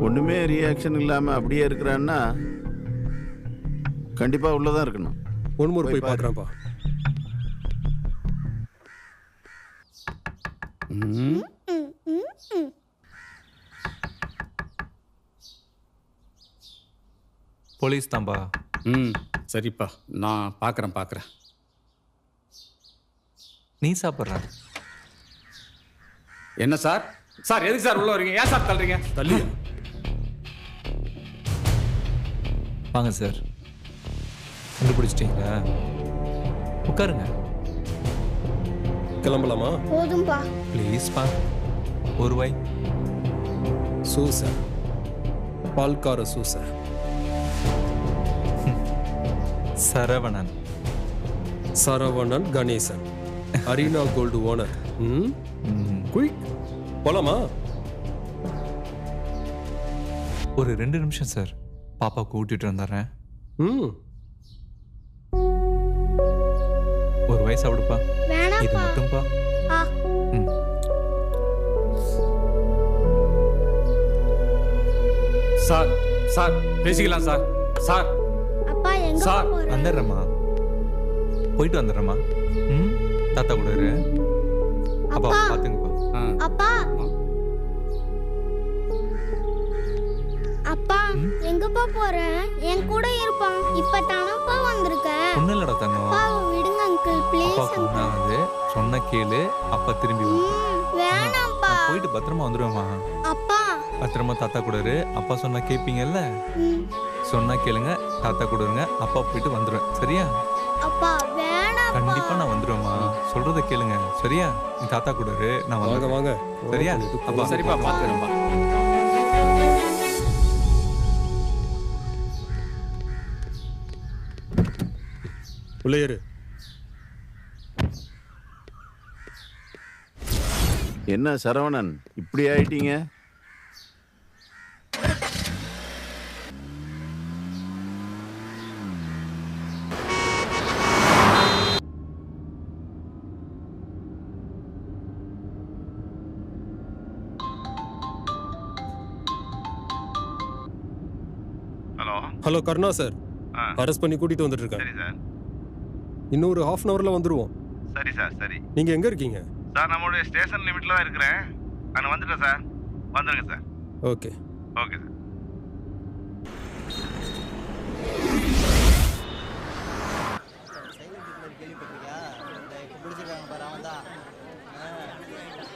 ஒண்ணுமே ரியாக்ஷன் இல்லாம அப்படியே இருக்கிறான்னா கண்டிப்பா உள்ளதான் இருக்கணும். ஒன் மோர் போய் பார்க்கறான்ப்பா. போலீஸ் தான்பா. சரிப்பா, நான் பார்க்குறேன். நீ சாப்பிட்ற? என்ன சார்? சார் எதுக்கு சார் உள்ள வரீங்க? ஏன் சார் தள்ளுறீங்க? தள்ளி வாங்க சார். கண்டுபிடிச்சிட்டீங்களா? உட்காருங்க. கிளம்பலாமா? போதும்பா. ப்ளீஸ் பா, ஒரு வாய். சூசா, பால்கார சூசா. Saravanan. Saravanan Ganesan, arena gold owner. Quick போலாமா? ஒரு 2 நிமிஷம் சார், பாப்பா கூட்டிட்டு வந்துடுறேன். ஒரு வாய் சாப்பிடுப்பா. இது மட்டும்பா. சார் சார் பேசிக்கலாம் சார். சார் அப்பா எங்க சார் போற? வந்துடுறேம்மா, போயிட்டு வந்துடுறேம்மா. தாத்தா கூட இரு. அப்பா பாத்துங்கப்பா. அப்பா அப்பா எங்கப்பா போற? என் கூட இருப்பான். இப்ப தானப்பா வந்திருக்க. ஒண்ணு இல்லடா தங்கம். அப்பா விடுங்க அங்கிள் ப்ளீஸ். அப்பா சொன்னாது சொன்ன கேளு. அப்பா திரும்பி வா. வேணாம்ப்பா. போயிட்டு பத்திரமா வந்துருவேம்மா. அப்பா பத்திரமா தாத்தா கூட இரு. அப்பா சொன்னா கேப்பீங்கல்ல? சொன்னா கேளுங்க, தாத்தா கூட இருங்க. அப்பா போயிட்டு வந்துருவேன், சரியா? அப்பா வேணாம்ப்பா. கண்டிப்பா நான் வந்துருவேம்மா. சொல்றத கேளுங்க, சரியா? நீ தாத்தா கூட இரு, நான் வந்துருவேன். வாங்க சரியா? அப்பா சரிப்பா, பாத்துக்கிறேன்ப்பா. உள்ளே இரு. என்ன சரவணன் இப்படி ஆயிட்டீங்க? ஹலோ கருணா சார், அரெஸ்ட் பண்ணி கூட்டிட்டு வந்துட்டு இருக்கேன். சரி சார். இன்னொரு ½ hourல வந்துருவோம். சரி சார், சரி. நீங்க எங்க இருக்கீங்க? சார் நம்மளுடைய ஸ்டேஷன் லிமிட்ல தான் இருக்கிறேன். நான் வந்துட்டேன் சார். வந்துருங்க சார். Okay okay sir.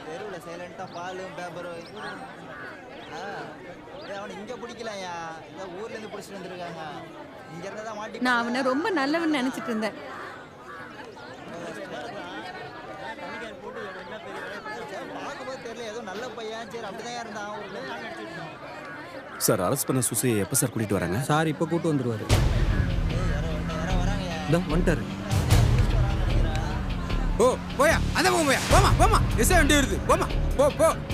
தெருவில் சைலண்டாக பாலும் பேப்பரும் அவனை இங்கே பிடிக்கலையா? இந்த ஊர்லேருந்து பிடிச்சிட்டு வந்துருக்காங்க. இங்கேருந்து தான் மாட்டி. நான் அவனை ரொம்ப நல்லவன் நினைச்சிட்டு இருந்தேன். பார்க்கும்போது தெரியல, ஏதோ நல்ல பையன். சரி அப்படிதான் இருந்தான். சார் அரெஸ்ட் பண்ண சுசியை எப்போ சார் கூட்டிகிட்டு வராங்க? சார் இப்போ கூட்டு வந்துருவாரு. வந்துட்டாரு. ஓ போயா அந்த போயா போமா போமா எஸ் வண்டி வருது போமா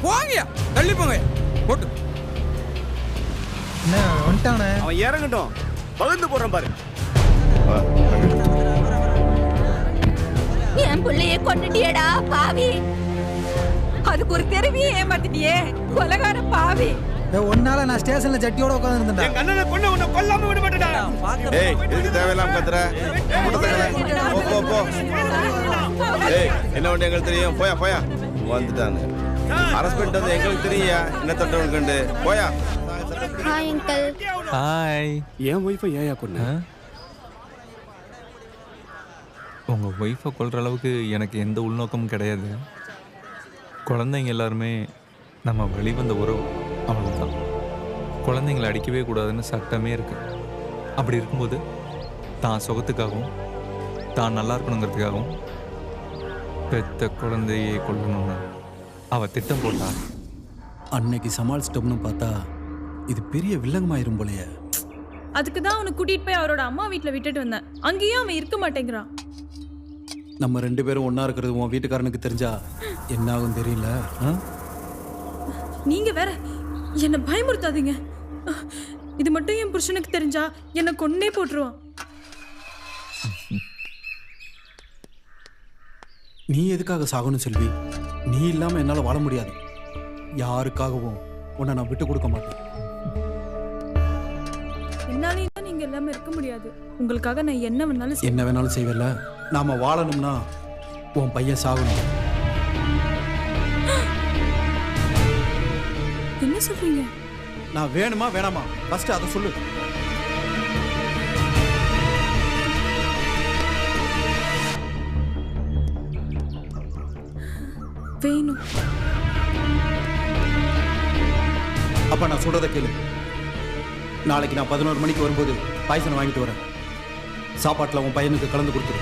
போங்கயா தள்ளி போங்க போட்டு வந்துட்டானே அவன் இறங்கட்டும் பகிர்ந்து போடுறான் பாரு. என் பிள்ளைய கொண்டுட்டியடா பாவி. அதுக்கு ஒரு தெருவியே ஏமாத்திட்டியே கொலகார பாவி. ஒன்னால நான் ஸ்டேஷன்ல ஜட்டியோட உட்கார்ந்துருந்தேன். என் அண்ணனை கொண்டு உன்னை கொல்லாம விட மாட்டேடா. ஏய் எதுக்கு தேவையில்லாம கத்துற? போ போ. ஏய் என்ன ஒண்ணு எங்களுக்கு தெரியும். போயா போயா. வந்துட்டாங்க. அரெஸ்ட் பண்ணிட்டு வந்து எங்களுக்கு தெரியா என்ன தட்டவன் கண்டு. போயா. Hi uncle. ஹாய். என் ஒய்ஃபை ஏயா கொன்ன? உங்க ஒய்ஃபை கொல்ற அளவுக்கு எனக்கு எந்த உள்நோக்கமும் கிடையாது. குழந்தைங்க எல்லாருமே நம்ம வெளிவந்த உறவு, அவ்வளோதான். குழந்தைங்களை அடிக்கவே கூடாதுன்னு சட்டமே இருக்கு. அப்படி இருக்கும்போது தான் சுகத்துக்காகவும் தான் நல்லா இருக்கணுங்கிறதுக்காகவும் பெத்த குழந்தையை கொல்லணும்னு அவ திட்டம் போட்டா. அன்னைக்கு சமாளிச்சிட்டோம்னு பார்த்தா இது பெரிய வில்லங்கமாயிரும் போலயே. அதுக்கு தான் அவனை கூட்டிட்டு போய் அவரோட அம்மா வீட்டில் விட்டுட்டு வந்தேன். அங்கேயும் அவன் இருக்க மாட்டேங்கிறான். நம்ம 2 பேரும் ஒன்னா இருக்கிறது உன் வீட்டுக்காரனுக்கு தெரிஞ்சா என்ன ஆகும் தெரியல. நீங்க வேற என்னை பயமுறுத்தாதீங்க. இது மட்டும் என் புருஷனுக்கு தெரிஞ்சா என்னை கொன்னே போட்டுருவான். நீ எதுக்காக சாகணும் செல்வி? நீ இல்லாம என்னால வாழ முடியாது. யாருக்காகவும் உன்னை நான் விட்டு கொடுக்க மாட்டேன். என்னாலையும் தான் நீங்க எல்லாமே இருக்க முடியாது. உங்களுக்காக நான் என்ன வேணாலும் என்ன வேணாலும் செய்வல. நாம வாழணும்னா உன் பையன் சாகணும். என்ன சொல்றீங்க? நான் வேணுமா வேணாமா ஃபர்ஸ்ட் அதை சொல்லு. வேணும். அப்ப நான் சொல்றத கேளு. நாளைக்கு நான் 11 மணிக்கு வரும்போது பாய்சன் வாங்கிட்டு வரேன். சாப்பாட்டில் உன் பையனுக்கு கலந்து கொடுத்துரு.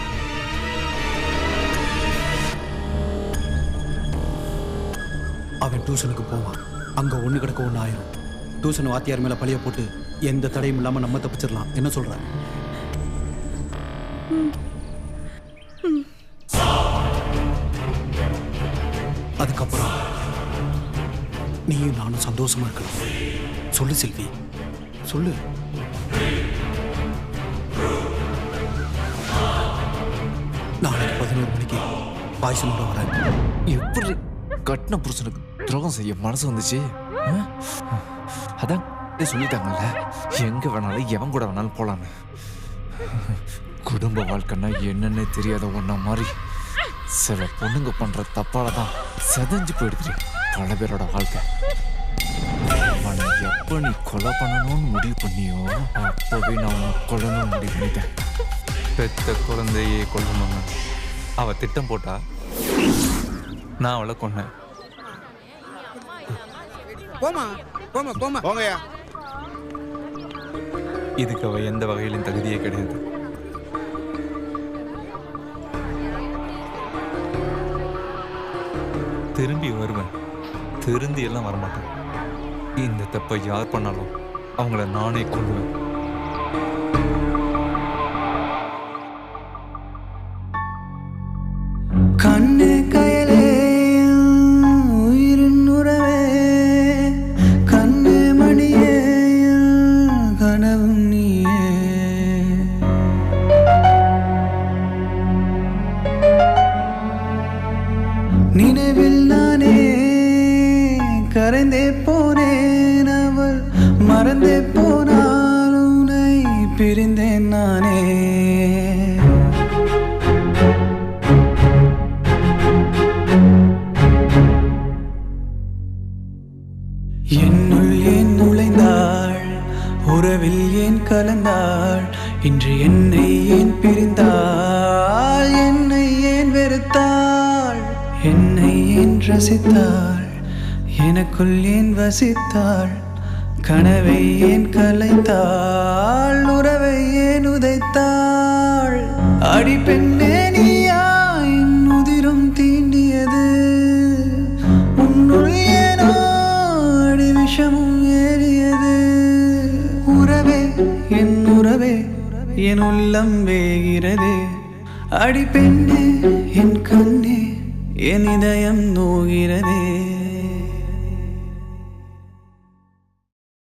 அவன் டியூஷனுக்கு போவான். அங்க ஒண்ணு கிடக்க ஒண்ணு ஆயிரும். டியூஷன் வாத்தியார் மேல பழிய போட்டு எந்த தடையும் இல்லாம நம்ம தப்பிச்சிடலாம். என்ன சொல்ற? அதுக்கப்புறம் நீயும் நானும் சந்தோஷமா இருக்கலாம். சொல்லு செல்வி, சொல்லு. நாளைக்கு 11 மணிக்கு பாய்சனோட வரேன். எப்படி கட்டின புருஷனுக்கு துரோகம் செய்ய மனசு வந்துச்சு? அதான் சொல்லிட்டாங்கல்ல, எங்க வேணாலும் எவன் கூட வேணாலும் போலான்னு. குடும்ப வாழ்க்கைன்னா என்னன்னே தெரியாத ஒன்ன மாதிரி சில பொண்ணுங்க பண்ற தப்பால தான் செதஞ்சு போயிடுது பல பேரோட வாழ்க்கை. அவனை எப்ப நீ கொலை பண்ணணும்னு முடிவு பண்ணியோ அப்பவே நான் அவனை கொல்லணும்னு முடிவு பண்ணிட்டேன். பெத்த குழந்தையே கொல்லணும்னு அவ திட்டம் போட்டா நான் அவளை கொன்னேன். போமா போமா போமா போங்கயா. இதுக்கு அவ எந்த வகையிலும் தகுதியே கிடையாது. திரும்பி வருவேன், திருந்தி எல்லாம் வரமாட்டேன். இந்த தப்பை யார் பண்ணாலும் அவங்கள நானே கொள்வேன். கண்ணே கயலே உயிரின் உறவே, கண்ணே மணியே கனவும் நீயே. நினைவில் நானே கரைந்தே போனேன், அவள் மறந்தே போனாள், உன்னை பிரிந்தேன் நானே. என்னுள் ஏன் நுழைந்தாள், உறவில் ஏன் கலந்தாள், இன்று என்னை ஏன் பிரிந்தாள், என்னை ஏன் வெறுத்தாள், என்னை ஏன் ரசித்தாள், எனக்குள் ஏன் வசித்தாள், கனவை ஏன் கலைத்தாள், உறவை ஏன் உதைத்தாள். அடி பெண்ணே நீயா என் உதிரம் தீண்டியது, உன்னுள் ஏனோ அடி விஷமும் ஏறியது. என் உள்ளம் வேகிறதே அடி பெண்ணே என் கண்ணே என் இதயம் நோகிறதே